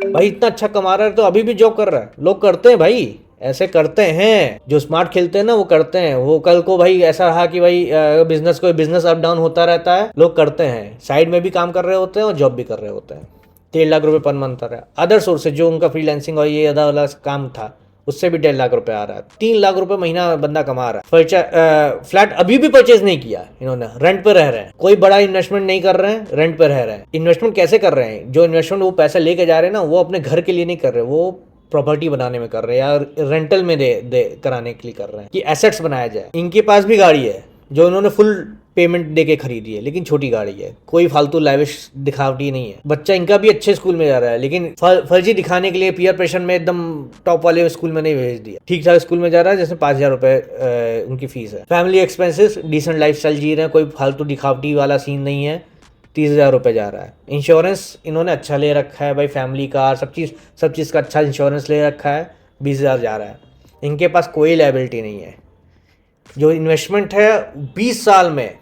S1: भाई इतना अच्छा कमा रहा है तो अभी भी जॉब कर रहा है। लोग करते हैं भाई, ऐसे करते हैं, जो स्मार्ट खेलते हैं ना वो करते हैं। वो कल को भाई ऐसा रहा कि भाई बिजनेस अप डाउन होता रहता है, लोग करते हैं, साइड में भी काम कर रहे होते हैं और जॉब भी कर रहे होते हैं। 1.5 लाख रुपए पर मंथ आ रहा है। अदर सोर्सेज जो उनका फ्रीलांसिंग और ये अदा वाला काम था, उससे भी 1.5 लाख रुपए आ रहा है। 3 लाख रुपए महीना बंदा कमा रहा है। फ्लैट अभी भी परचेज नहीं किया इन्होंने, रेंट पे रह रहे हैं, कोई बड़ा इन्वेस्टमेंट नहीं कर रहे हैं, रेंट पे रह रहे हैं। इन्वेस्टमेंट कैसे कर रहे हैं, जो इन्वेस्टमेंट वो पैसा लेके जा रहे हैं ना, वो अपने घर के लिए नहीं कर रहे, वो प्रॉपर्टी बनाने में कर रहे हैं या रेंटल में दे कराने के लिए कर रहे हैं कि एसेट्स बनाया जाए। इनके पास भी गाड़ी है जो इन्होंने फुल पेमेंट दे के खरीदी है, लेकिन छोटी गाड़ी है, कोई फालतू लैविश दिखावटी नहीं है। बच्चा इनका भी अच्छे स्कूल में जा रहा है, लेकिन फर्जी दिखाने के लिए पीयर प्रेशर में एकदम टॉप वाले स्कूल में नहीं भेज दिया, ठीक ठाक स्कूल में जा रहा है जिसमें 5,000 रुपए उनकी फीस है। Family expenses, decent lifestyle जी रहे हैं, कोई फालतू दिखावटी वाला सीन नहीं है। 30,000 रुपये जा रहा है। इंश्योरेंस इन्होंने अच्छा ले रखा है भाई, फैमिली कार, सब चीज़ का अच्छा इंश्योरेंस ले रखा है। 20,000 जा रहा है। इनके पास कोई लायबिलिटी नहीं है। जो इन्वेस्टमेंट है 20 साल में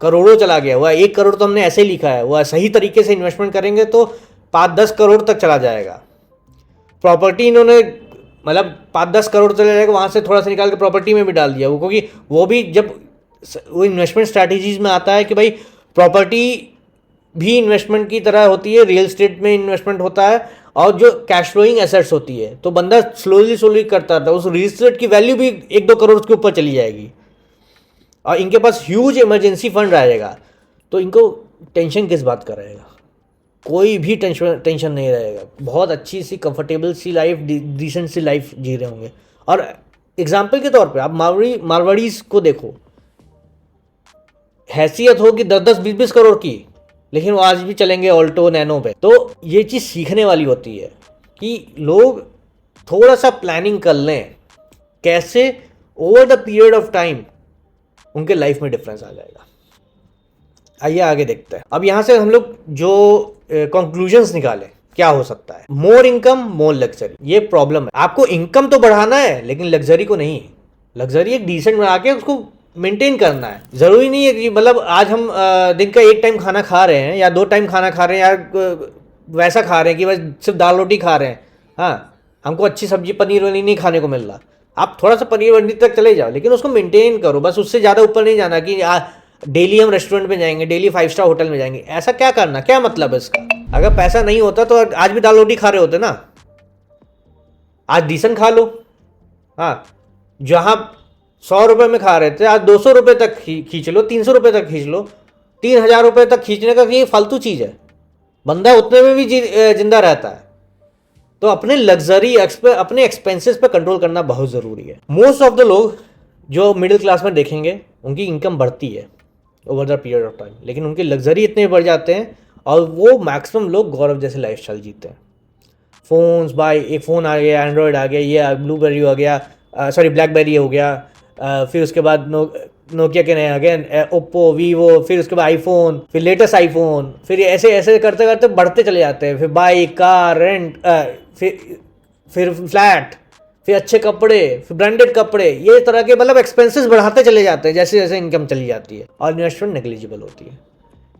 S1: करोड़ों चला गया हुआ। 1 करोड़ तो हमने ऐसे ही लिखा है, वह सही तरीके से इन्वेस्टमेंट करेंगे तो 5-10 करोड़ तक चला जाएगा। प्रॉपर्टी इन्होंने मतलब 5-10 करोड़ चला जाएगा, वहाँ से थोड़ा सा निकाल के प्रॉपर्टी में भी डाल दिया वो, क्योंकि वो भी जब वो इन्वेस्टमेंट स्ट्रैटेजीज में आता है कि भाई प्रॉपर्टी भी इन्वेस्टमेंट की तरह होती है, रियल एस्टेट में इन्वेस्टमेंट होता है, और जो कैश फ्लोइंग एसेट्स होती है, तो बंदा स्लोली करता था, उस रियल एस्टेट की वैल्यू भी 1-2 करोड़ के ऊपर चली जाएगी। और इनके पास ह्यूज इमरजेंसी फंड रहेगा, तो इनको टेंशन किस बात का रहेगा? कोई भी टेंशन नहीं रहेगा। बहुत अच्छी सी कंफर्टेबल सी लाइफ, डिसेंट सी लाइफ जी रहे होंगे। और एग्जाम्पल के तौर पे आप मारवाड़ीज को देखो, हैसियत होगी 10-10, 20-20 करोड़ की, लेकिन वो आज भी चलेंगे ऑल्टो नैनो पे। तो ये चीज़ सीखने वाली होती है कि लोग थोड़ा सा प्लानिंग कर लें, कैसे over the period of time उनके लाइफ में डिफरेंस आ जाएगा। आइए आगे देखते हैं। अब यहाँ से हम लोग जो कंक्लूजन्स निकाले, क्या हो सकता है? मोर इनकम, मोर लग्जरी। ये प्रॉब्लम है। आपको इनकम तो बढ़ाना है, लेकिन लग्जरी को नहीं। लग्जरी एक डिसेंट बना के उसको मेंटेन करना है। जरूरी नहीं है कि मतलब आज हम दिन का 1 टाइम खाना खा रहे हैं या 2 टाइम खाना खा रहे हैं या वैसा खा रहे हैं कि बस सिर्फ दाल रोटी खा रहे हैं। हाँ, हमको अच्छी सब्जी पनीर वनीर नहीं खाने को मिल रहा। आप थोड़ा सा पनीर वनीर तक चले जाओ, लेकिन उसको मेंटेन करो। बस उससे ज़्यादा ऊपर नहीं जाना कि डेली हम रेस्टोरेंट में जाएंगे, डेली 5 स्टार होटल में जाएंगे। ऐसा क्या करना, क्या मतलब है इसका? अगर पैसा नहीं होता तो आज भी दाल रोटी खा रहे होते ना। आज डिसेंट खा लो। हाँ, जहाँ 100 रुपये में खा रहे थे, आज 200 रुपये तक खींच लो, 300 रुपये तक खींच लो। 3,000 रुपये तक खींचने का ये फालतू चीज़ है। बंदा उतने में भी जिंदा रहता है। तो अपने लग्जरी अपने एक्सपेंसेस पे कंट्रोल करना बहुत ज़रूरी है। मोस्ट ऑफ द लोग जो मिडिल क्लास में देखेंगे, उनकी इनकम बढ़ती है over the period of time, लेकिन उनके लग्जरी इतने बढ़ जाते हैं और वो मैक्सिमम लोग गौरव जैसे लाइफस्टाइल जीते हैं। फ़ोन्स बाय, एक फ़ोन आ गया, एंड्रॉयड आ गया, ये ब्लूबेरी आ गया, सॉरी ब्लैकबेरी हो गया, फिर उसके बाद नोकिया के नए आ गए, ओप्पो, वीवो, फिर उसके बाद आईफोन, फिर लेटेस्ट आईफोन, फिर ऐसे ऐसे करते करते बढ़ते चले जाते हैं। फिर बाइक, कार, रेंट, फिर फ्लैट, फिर अच्छे कपड़े, फिर ब्रांडेड कपड़े, ये तरह के मतलब एक्सपेंसेस बढ़ाते चले जाते हैं जैसे जैसे इनकम चली जाती है, और इन्वेस्टमेंट नेग्लिजिबल होती है।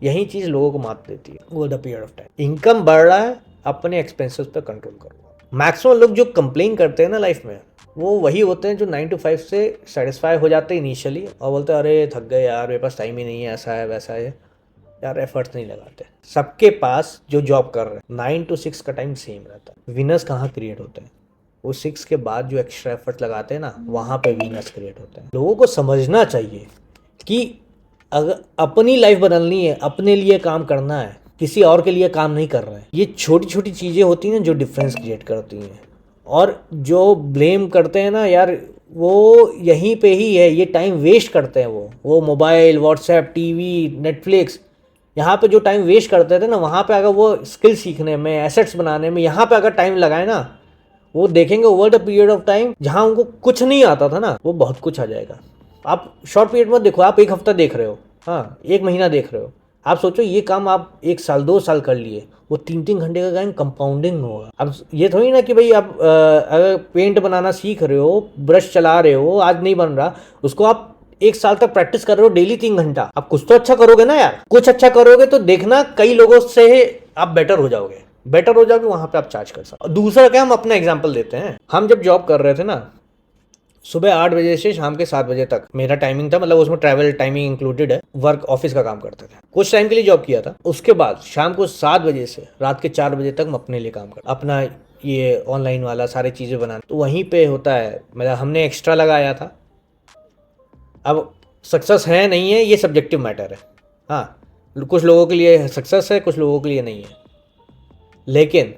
S1: यही चीज़ लोगों को मात देती है over the period of time. Income बढ़ रहा है, अपने एक्सपेंसेस पर कंट्रोल करो। मैक्सिमम लोग जो कंप्लेन करते हैं ना लाइफ में, वो वही होते हैं जो 9 to 5 से सेटिस्फाई हो जाते हैं इनिशियली और बोलते हैं अरे थक गए यार, मेरे पास टाइम ही नहीं है, ऐसा है वैसा है। यार एफर्ट्स नहीं लगाते। सबके पास जो जॉब कर रहे हैं 9 to 6 का टाइम सेम रहता है। विनर्स कहाँ क्रिएट होते हैं? वो 6 के बाद जो एक्स्ट्रा एफर्ट लगाते हैं ना, वहाँ पे विनर्स क्रिएट होते हैं। लोगों को समझना चाहिए कि अगर अपनी लाइफ बदलनी है, अपने लिए काम करना है, किसी और के लिए काम नहीं कर रहे हैं। ये छोटी छोटी चीज़ें होती हैं जो डिफरेंस क्रिएट करती हैं। और जो ब्लेम करते हैं ना यार, वो यहीं पे ही है, ये टाइम वेस्ट करते हैं। वो मोबाइल, व्हाट्सएप, टीवी, नेटफ्लिक्स, यहाँ पे जो टाइम वेस्ट करते थे ना, वहाँ पे अगर वो स्किल सीखने में, एसेट्स बनाने में, यहाँ पे अगर टाइम लगाए ना, वो देखेंगे over the period of time जहाँ उनको कुछ नहीं आता था ना, वो बहुत कुछ आ जाएगा। आप शॉर्ट पीरियड में देखो, आप एक हफ्ता देख रहे हो, हाँ, एक महीना देख रहे हो, आप सोचो ये काम आप 1 साल 2 साल कर लिए, वो 3-3 घंटे का काम कंपाउंडिंग होगा। अब ये थोड़ी ना कि भाई आप अगर पेंट बनाना सीख रहे हो, ब्रश चला रहे हो, आज नहीं बन रहा, उसको आप 1 साल तक प्रैक्टिस कर रहे हो डेली 3 घंटा, आप कुछ तो अच्छा करोगे ना यार। कुछ अच्छा करोगे तो देखना कई लोगों से आप बेटर हो जाओगे, वहां पे आप चार्ज कर सकते। दूसरा क्या, हम अपना एग्जांपल देते हैं। हम जब जॉब कर रहे थे ना, सुबह 8 बजे से शाम के 7 बजे तक मेरा टाइमिंग था, मतलब उसमें ट्रैवल टाइमिंग इंक्लूडेड है। वर्क ऑफिस का काम करते थे, कुछ टाइम के लिए जॉब किया था। उसके बाद शाम को 7 बजे से रात के 4 बजे तक हम अपने लिए काम करते, अपना ये ऑनलाइन वाला सारी चीज़ें बनाना, तो वहीं पे होता है। मतलब हमने एक्स्ट्रा लगाया था। अब सक्सेस है नहीं है, ये सब्जेक्टिव मैटर है। हाँ, कुछ लोगों के लिए सक्सेस है, कुछ लोगों के लिए नहीं है। लेकिन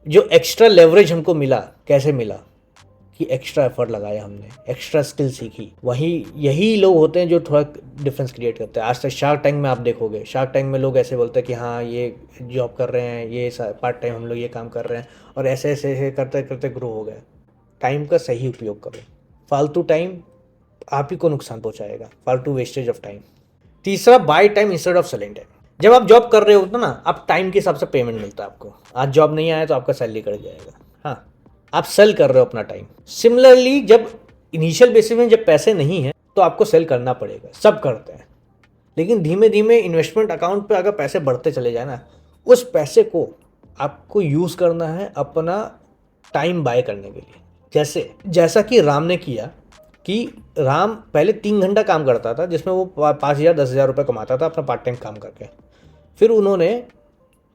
S1: जो एक्स्ट्रा लेवरेज हमको मिला, कैसे मिला? कि एक्स्ट्रा एफर्ट लगाया हमने, एक्स्ट्रा स्किल सीखी। यही लोग होते हैं जो थोड़ा डिफरेंस क्रिएट करते हैं। आज तक शार्क टैंक में आप देखोगे, शार्क टैंक में लोग ऐसे बोलते हैं कि हाँ ये जॉब कर रहे हैं, ये पार्ट टाइम हम लोग ये काम कर रहे हैं, और ऐसे ऐसे ऐसे करते करते ग्रो हो गए। टाइम का सही उपयोग करो। फालतू टाइम आप ही को नुकसान पहुंचाएगा, फालतू वेस्टेज ऑफ टाइम। तीसरा, by time instead of selling time. जब आप जॉब कर रहे हो ना, आप टाइम के हिसाब से पेमेंट मिलता है आपको। आज जॉब नहीं आया तो आपका सैलरी कट जाएगा। हाँ, आप सेल कर रहे हो अपना टाइम। सिमिलरली, जब इनिशियल बेसिस में जब पैसे नहीं है तो आपको सेल करना पड़ेगा, सब करते हैं। लेकिन धीमे धीमे इन्वेस्टमेंट अकाउंट पे अगर पैसे बढ़ते चले जाए ना, उस पैसे को आपको यूज़ करना है अपना टाइम बाय करने के लिए। जैसा कि राम ने किया, कि राम पहले 3 घंटा काम करता था, जिसमें वो 5,000-10,000 रुपये कमाता था अपना पार्ट टाइम काम करके। फिर उन्होंने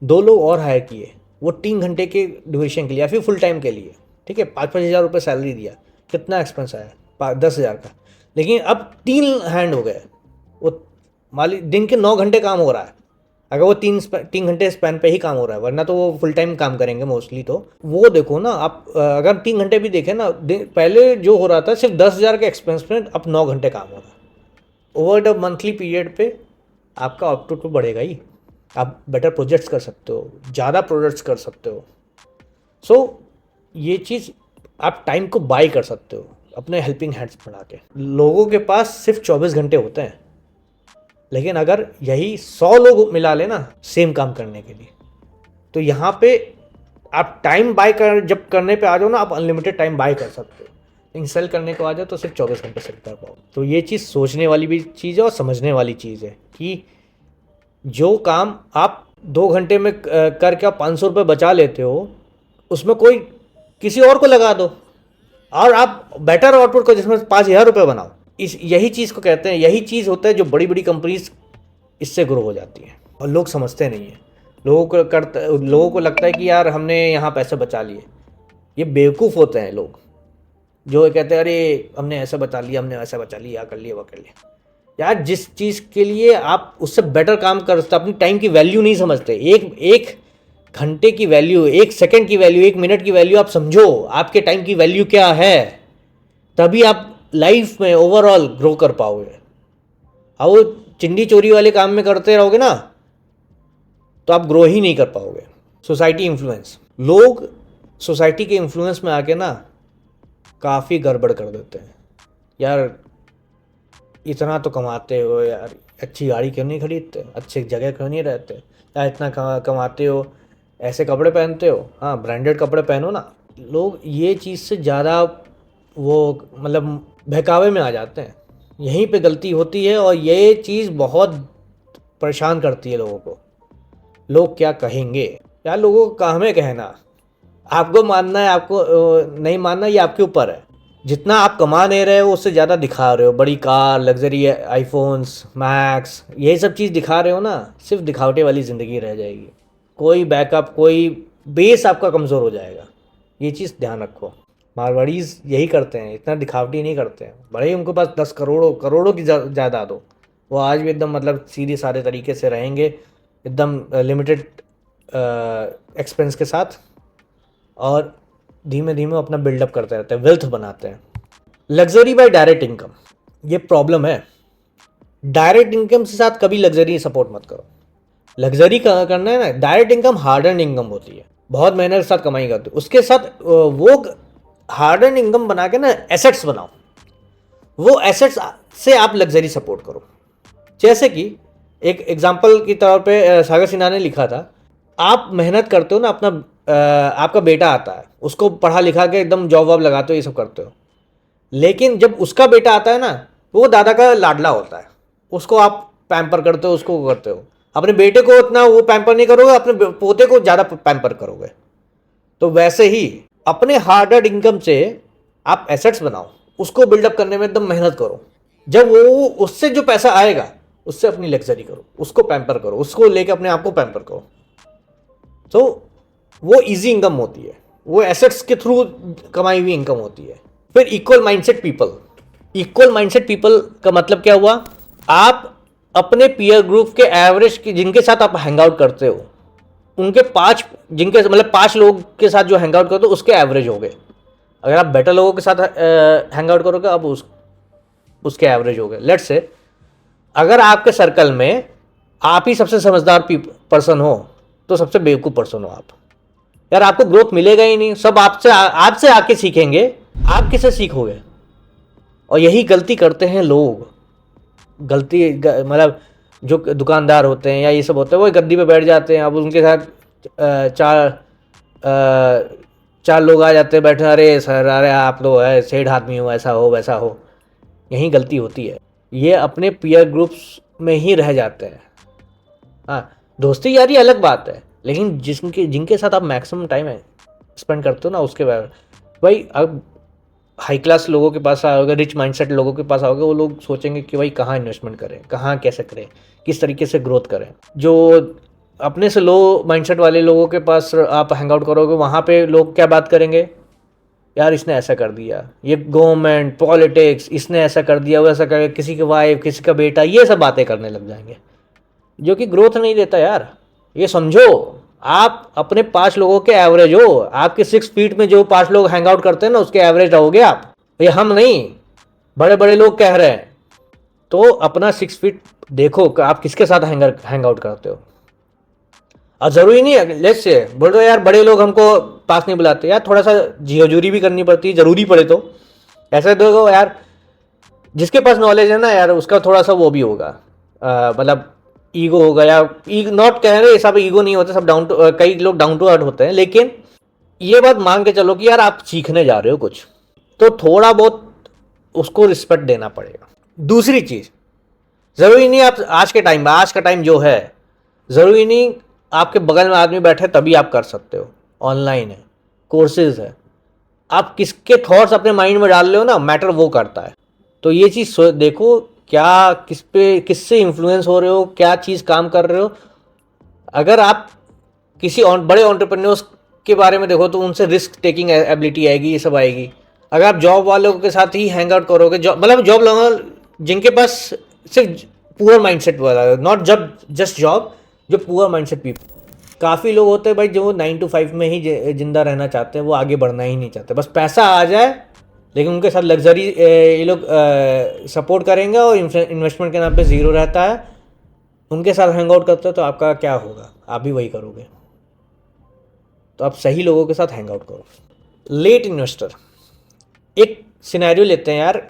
S1: 2 लोग और हायर किए, वो 3 घंटे के ड्यूरेशन के लिए या फिर फुल टाइम के लिए, ठीक है। 5,000 रुपये सैलरी दिया, कितना एक्सपेंस आया? 10,000 का। लेकिन अब 3 हैंड हो गए, वो मालिक दिन के 9 घंटे काम हो रहा है। अगर वो 3 घंटे स्पैन पे ही काम हो रहा है, वरना तो वो फुल टाइम काम करेंगे मोस्टली। तो वो देखो ना आप, अगर 3 घंटे भी देखें ना, पहले जो हो रहा था सिर्फ 10,000 के एक्सपेंस में, अब 9 घंटे काम हो रहा है। ओवर द मंथली पीरियड पे आपका आउटपुट तो बढ़ेगा ही। आप बेटर प्रोजेक्ट्स कर सकते हो, ज़्यादा प्रोजेक्ट्स कर सकते हो। सो ये चीज़ आप टाइम को बाय कर सकते हो अपने हेल्पिंग हैंड्स बढ़ा के। लोगों के पास सिर्फ 24 घंटे होते हैं, लेकिन अगर यही 100 लोग मिला लेना सेम काम करने के लिए, तो यहाँ पे आप टाइम बाय जब करने पे आ जाओ ना, आप अनलिमिटेड टाइम बाय कर सकते हो। लेकिन सेल करने को आ जाओ तो सिर्फ 24 घंटे सेल कर पाओ। तो ये चीज़ सोचने वाली भी चीज़ है और समझने वाली चीज़ है कि जो काम आप 2 घंटे में करके आप 500 रुपये बचा लेते हो, उसमें कोई किसी और को लगा दो और आप बेटर आउटपुट को, जिसमें 5,000 रुपये बनाओ। यही चीज़ को कहते हैं, यही चीज़ होता है जो बड़ी बड़ी कंपनीज इससे ग्रो हो जाती हैं। और लोग समझते नहीं हैं। लोगों को लगता है कि यार हमने यहाँ पैसे बचा लिए। ये बेवकूफ़ होते हैं लोग जो कहते हैं अरे हमने ऐसा बचा लिया, हमने ऐसा बचा लिया, कर लिया, वो कर लिया। यार जिस चीज़ के लिए आप उससे बेटर काम कर सकते, अपनी टाइम की वैल्यू नहीं समझते। एक घंटे की वैल्यू, 1 सेकंड की वैल्यू, 1 मिनट की वैल्यू आप समझो, आपके टाइम की वैल्यू क्या है, तभी आप लाइफ में ओवरऑल ग्रो कर पाओगे। अब वो चिंडी चोरी वाले काम में करते रहोगे ना, तो आप ग्रो ही नहीं कर पाओगे। सोसाइटी इन्फ्लुएंस, लोग सोसाइटी के इन्फ्लुएंस में आके ना काफ़ी गड़बड़ कर देते हैं। यार इतना तो कमाते हो यार, अच्छी गाड़ी क्यों नहीं खरीदते, अच्छी जगह क्यों नहीं रहते, यार इतना कमाते हो, ऐसे कपड़े पहनते हो, हाँ ब्रांडेड कपड़े पहनो ना। लोग ये चीज़ से ज़्यादा वो मतलब बहकावे में आ जाते हैं। यहीं पे गलती होती है और ये चीज़ बहुत परेशान करती है लोगों को। लोग क्या कहेंगे यार, लोगों को हमें कहना, आपको मानना है, आपको नहीं मानना, ये आपके ऊपर है। जितना आप कमा नहीं रहे हो उससे ज़्यादा दिखा रहे हो, बड़ी कार, लग्जरी आईफोन्स, मैक्स, यही सब चीज़ दिखा रहे हो ना, सिर्फ दिखावटे वाली ज़िंदगी रह जाएगी। कोई बैकअप, कोई बेस आपका कमज़ोर हो जाएगा। ये चीज़ ध्यान रखो। मारवाड़ीज यही करते हैं, इतना दिखावटी नहीं करते हैं। भले ही उनके पास 10 करोड़ों करोड़ों की जायदाद हो, वो आज भी एकदम मतलब सीधे सारे तरीके से रहेंगे, एकदम लिमिटेड एक्सपेंस के साथ, और धीमे धीमे अपना बिल्डअप करते रहते हैं, वेल्थ बनाते हैं। लग्जरी बाय डायरेक्ट इनकम, ये प्रॉब्लम है। डायरेक्ट इनकम के साथ कभी लग्जरी सपोर्ट मत करो। लग्जरी करना है ना, direct income hard and income होती है, बहुत मेहनत के साथ कमाई करते हो। उसके साथ वो हार्ड एंड इनकम बना के ना एसेट्स बनाओ, वो एसेट्स से आप लग्जरी सपोर्ट करो। जैसे कि एक एग्जांपल के तौर पे सागर सिन्हा ने लिखा था, आप मेहनत करते हो ना, अपना आपका बेटा आता है, उसको पढ़ा लिखा के एकदम जॉब वॉब लगाते हो, ये सब करते हो, लेकिन जब उसका बेटा आता है ना, वो दादा का लाडला होता है, उसको आप पैम्पर करते हो, उसको करते हो। अपने बेटे को उतना वो पैम्पर नहीं करोगे, अपने पोते को ज़्यादा पैम्पर करोगे। तो वैसे ही अपने हार्ड अर्ड इनकम से आप एसेट्स बनाओ, उसको बिल्डअप करने में एकदम मेहनत करो। जब वो उससे जो पैसा आएगा उससे अपनी लग्जरी करो, उसको पैम्पर करो, उसको लेके अपने आप को पैम्पर करो। तो वो इजी इनकम होती है, वो एसेट्स के थ्रू कमाई हुई इनकम होती है। फिर equal mindset people. Equal mindset people का मतलब क्या हुआ? आप अपने पीयर ग्रुप के एवरेज जिनके साथ आप हैंग आउट करते हो, उनके 5 जिनके मतलब 5 लोग के साथ जो हैंग आउट करते हो उसके एवरेज हो गए। अगर आप बेटर लोगों के साथ हैंग आउट करोगे, अब उसके एवरेज हो गए। लेट्स से अगर आपके सर्कल में आप ही सबसे समझदार पर्सन हो, तो सबसे बेवकूफ़ पर्सन हो आप। यार आपको ग्रोथ मिलेगा ही नहीं, सब आपसे आके सीखेंगे, आप किससे सीखोगे? और यही गलती करते हैं लोग। गलती मतलब जो दुकानदार होते हैं या ये सब होते हैं, वो गद्दी पे बैठ जाते हैं। अब उनके साथ चार लोग आ जाते हैं बैठे, अरे सर, अरे आप लोग है सेठ आदमी हो, ऐसा हो वैसा हो। यही गलती होती है, ये अपने पीयर ग्रुप्स में ही रह जाते हैं। हाँ, दोस्ती यारी अलग बात है, लेकिन जिनके साथ आप मैक्सिमम टाइम स्पेंड करते हो ना, उसके बाद भाई अब हाई क्लास लोगों के पास आओगे, रिच माइंडसेट लोगों के पास आओगे, वो लोग सोचेंगे कि भाई कहाँ इन्वेस्टमेंट करें, कहाँ कैसे करें, किस तरीके से ग्रोथ करें। जो अपने से लो माइंडसेट वाले लोगों के पास आप हैंग आउट करोगे, वहाँ पे लोग क्या बात करेंगे? यार इसने ऐसा कर दिया, ये गवर्नमेंट पॉलिटिक्स, इसने ऐसा कर दिया, वो ऐसा कर, किसी की वाइफ, किसी का बेटा, ये सब बातें करने लग जाएंगे, जो कि ग्रोथ नहीं देता यार। ये समझो, आप अपने 5 लोगों के एवरेज हो। आपके 6 फीट में जो 5 लोग हैंग आउट करते हैं ना, उसके एवरेज रहोगे आप। ये हम नहीं, बड़े बड़े लोग कह रहे हैं। तो अपना 6 फीट देखो कि आप किसके साथ हैंग आउट करते हो। और ज़रूरी नहीं है, लेट्स से बोल रहे हो यार बड़े लोग हमको पास नहीं बुलाते, यार थोड़ा सा जी हजूरी भी करनी पड़ती है, ज़रूरी पड़े तो। ऐसे देखो यार, जिसके पास नॉलेज है ना यार, उसका थोड़ा सा वो भी होगा, मतलब ईगो होगा, या नॉट कह रहे सब ईगो नहीं होते, सब कई लोग डाउन टू अर्थ होते हैं, लेकिन ये बात मान के चलो कि यार आप सीखने जा रहे हो कुछ, तो थोड़ा बहुत उसको रिस्पेक्ट देना पड़ेगा। दूसरी चीज़, ज़रूरी नहीं आप आज का टाइम जो है, ज़रूरी नहीं आपके बगल में आदमी बैठे तभी आप कर सकते हो। ऑनलाइन है, कोर्सेज है, आप किसके थॉट्स अपने माइंड में डाल रहे हो ना, मैटर वो करता है। तो ये चीज़ देखो, क्या किससे इन्फ्लुएंस हो रहे हो, क्या चीज़ काम कर रहे हो। अगर आप किसी बड़े एंटरप्रेन्योर्स के बारे में देखो, तो उनसे रिस्क टेकिंग एबिलिटी आएगी, ये सब आएगी। अगर आप जॉब वालों के साथ ही हैंग आउट करोगे, मतलब जॉब लोगों जिनके पास सिर्फ पुअर माइंडसेट वाला, नॉट जस्ट जॉब, जो पुअर माइंडसेट पीपल, काफ़ी लोग होते हैं भाई जो 9 to 5 में ही जिंदा रहना चाहते हैं, वो आगे बढ़ना ही नहीं चाहते, बस पैसा आ जाए। लेकिन उनके साथ लग्जरी ये लोग सपोर्ट करेंगे, और इन्वेस्टमेंट के नाम पे ज़ीरो रहता है। उनके साथ हैंग आउट करते हो तो आपका क्या होगा? आप भी वही करोगे। तो आप सही लोगों के साथ हैंग आउट करो। लेट इन्वेस्टर, एक सिनेरियो लेते हैं यार,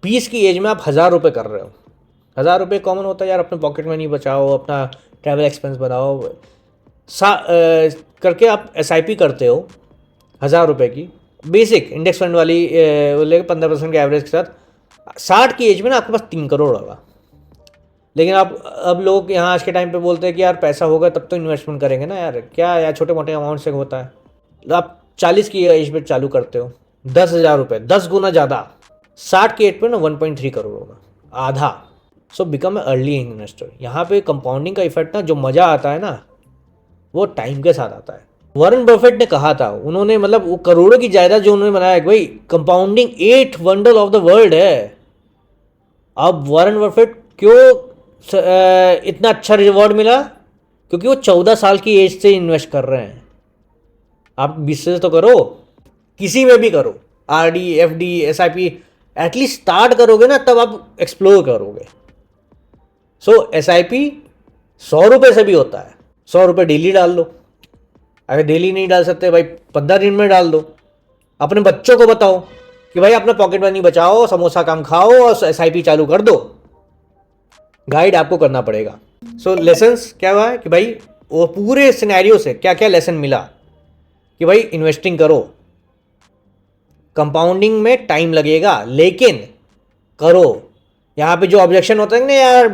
S1: 20 की एज में आप 1000 रुपये कर रहे हो। 1000 रुपये कॉमन होता है यार, अपने पॉकेट में नहीं बचाओ, अपना ट्रैवल एक्सपेंस बनाओ, करके आप SIP करते हो 1000 रुपये की, बेसिक इंडेक्स फंड वाली लेके 15% के एवरेज के साथ। 60 की एज में ना आपके पास 3 करोड़ होगा। लेकिन अब लोग यहाँ आज के टाइम पे बोलते हैं कि यार पैसा होगा तब तो इन्वेस्टमेंट करेंगे ना यार, क्या यार छोटे मोटे अमाउंट से होता है। तो आप 40 की एज पे चालू करते हो, 10,000 रुपये, 10 गुना ज़्यादा। 60 की एज पे ना 1.3 करोड़ होगा, आधा। So become a early investor. यहाँ पे कंपाउंडिंग का इफेक्ट ना, जो मज़ा आता है ना, वो टाइम के साथ आता है। वॉरेन बफेट ने कहा था, उन्होंने मतलब वो करोड़ों की जायदाद जो उन्होंने बनाया, भाई compounding 8 wonder of the world है। अब वॉरेन बफेट क्यों इतना अच्छा रिवॉर्ड मिला? क्योंकि वो 14 साल की एज से इन्वेस्ट कर रहे हैं। आप बिजनेस तो करो, किसी में भी करो, RD, FD, SIP, at least start करोगे ना, तब आप एक्सप्लोर करोगे। सो एसआईपी 100 रुपये से भी होता है। 100 रुपये डेली डाल दो। अगर डेली नहीं डाल सकते भाई, 15 दिन में डाल दो। अपने बच्चों को बताओ कि भाई अपना पॉकेट मनी बचाओ, समोसा कम खाओ और एसआईपी चालू कर दो। गाइड आपको करना पड़ेगा। सो लेसन्स क्या हुआ है कि भाई वो पूरे सिनेरियो से क्या क्या लेसन मिला कि भाई इन्वेस्टिंग करो, कंपाउंडिंग में टाइम लगेगा लेकिन करो। यहाँ पे जो ऑब्जेक्शन होता है ना, यार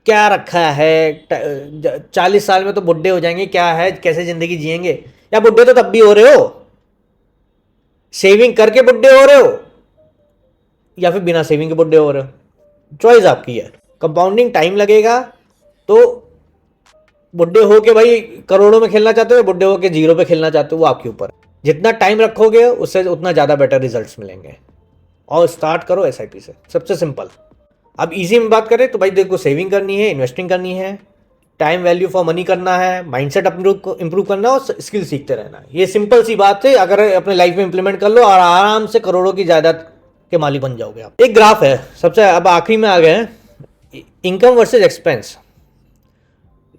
S1: क्या रखा है, 40 साल में तो बुढ़े हो जाएंगे, क्या है, कैसे ज़िंदगी जिएंगे? या बुढ़े तो तब भी हो रहे हो, सेविंग करके बुढ़े हो रहे हो या फिर बिना सेविंग के बुढ़े हो रहे हो, चॉइस आपकी है। कंपाउंडिंग टाइम लगेगा, तो बुढ़े हो के भाई करोड़ों में खेलना चाहते हो, बुढ़े हो के 0 पे खेलना चाहते हो, वो आपके ऊपर है। जितना टाइम रखोगे उससे उतना ज़्यादा बेटर रिजल्ट्स मिलेंगे। और स्टार्ट करो एसआईपी से, सबसे सिंपल। अब इजी में बात करें तो भाई देखो, सेविंग करनी है, इन्वेस्टिंग करनी है, टाइम वैल्यू फॉर मनी करना है, माइंडसेट इंप्रूव करना और स्किल सीखते रहना है। ये सिंपल सी बात है, अगर अपने लाइफ में इंप्लीमेंट कर लो और आराम से करोड़ों की जायदाद के मालिक बन जाओगे आप। एक ग्राफ है सबसे, अब आखिरी में आ गए हैं, इनकम वर्सेज एक्सपेंस।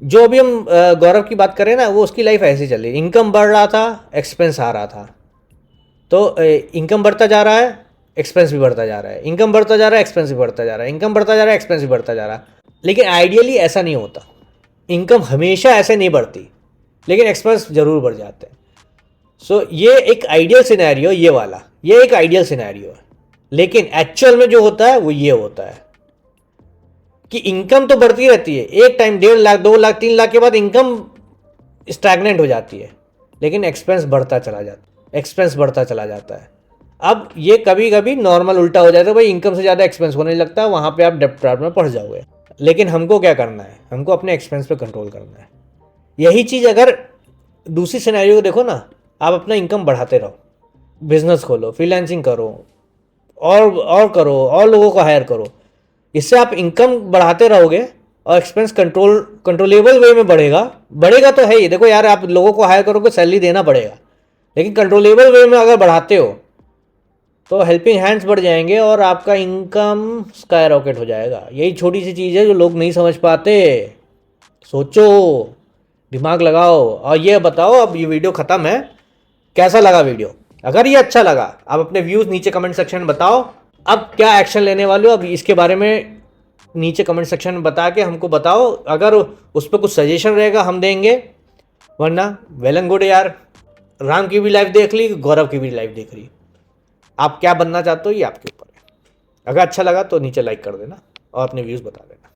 S1: जो अभी हम गौरव की बात करें ना, वो उसकी लाइफ ऐसी चली, इनकम बढ़ रहा था, एक्सपेंस आ रहा था। तो इनकम बढ़ता जा रहा है, एक्सपेंस भी बढ़ता जा रहा है, इनकम बढ़ता जा रहा है, एक्सपेंस भी बढ़ता जा रहा है, इनकम बढ़ता जा रहा है, एक्सपेंस भी बढ़ता जा रहा है। लेकिन आइडियली ऐसा नहीं होता, इनकम हमेशा ऐसे नहीं बढ़ती, लेकिन एक्सपेंस जरूर बढ़ जाते हैं। सो ये एक आइडियल सिनेरियो, ये वाला, ये एक आइडियल सिनेरियो है। लेकिन एक्चुअल में जो होता है वो ये होता है कि इनकम तो बढ़ती रहती है, एक टाइम 1.5 लाख, 2 लाख, 3 लाख के बाद इनकम स्टैग्नेंट हो जाती है, लेकिन एक्सपेंस बढ़ता चला जाता है, एक्सपेंस बढ़ता चला जाता है। अब ये कभी कभी नॉर्मल उल्टा हो जाता है, भाई इनकम से ज़्यादा एक्सपेंस होने लगता है, वहाँ पे आप डेब्ट ट्रैप में पड़ जाओगे। लेकिन हमको क्या करना है, हमको अपने एक्सपेंस पे कंट्रोल करना है। यही चीज़ अगर दूसरी सिनेरियो को देखो ना, आप अपना इनकम बढ़ाते रहो, बिजनेस खोलो, फ्रीलांसिंग करो, और करो, और लोगों को हायर करो। इससे आप इनकम बढ़ाते रहोगे और एक्सपेंस कंट्रोलेबल वे में बढ़ेगा तो है ही। देखो यार, आप लोगों को हायर करोगे, सैलरी देना पड़ेगा, लेकिन कंट्रोलेबल वे में अगर बढ़ाते हो तो हेल्पिंग हैंड्स बढ़ जाएंगे और आपका इनकम स्काई रॉकेट हो जाएगा। यही छोटी सी चीज़ है जो लोग नहीं समझ पाते। सोचो, दिमाग लगाओ और ये बताओ, अब ये वीडियो ख़त्म है, कैसा लगा वीडियो? अगर ये अच्छा लगा, आप अपने व्यूज़ नीचे कमेंट सेक्शन में बताओ। अब क्या एक्शन लेने वाले हो, अब इसके बारे में नीचे कमेंट सेक्शन में बता के हमको बताओ। अगर उस पर कुछ सजेशन रहेगा हम देंगे, वरना वेल एंड गुड यार। राम की भी लाइफ देख ली, गौरव की भी लाइफ देख ली। आप क्या बनना चाहते हो ये आपके ऊपर है। अगर अच्छा लगा तो नीचे लाइक कर देना और अपने व्यूज़ बता देना।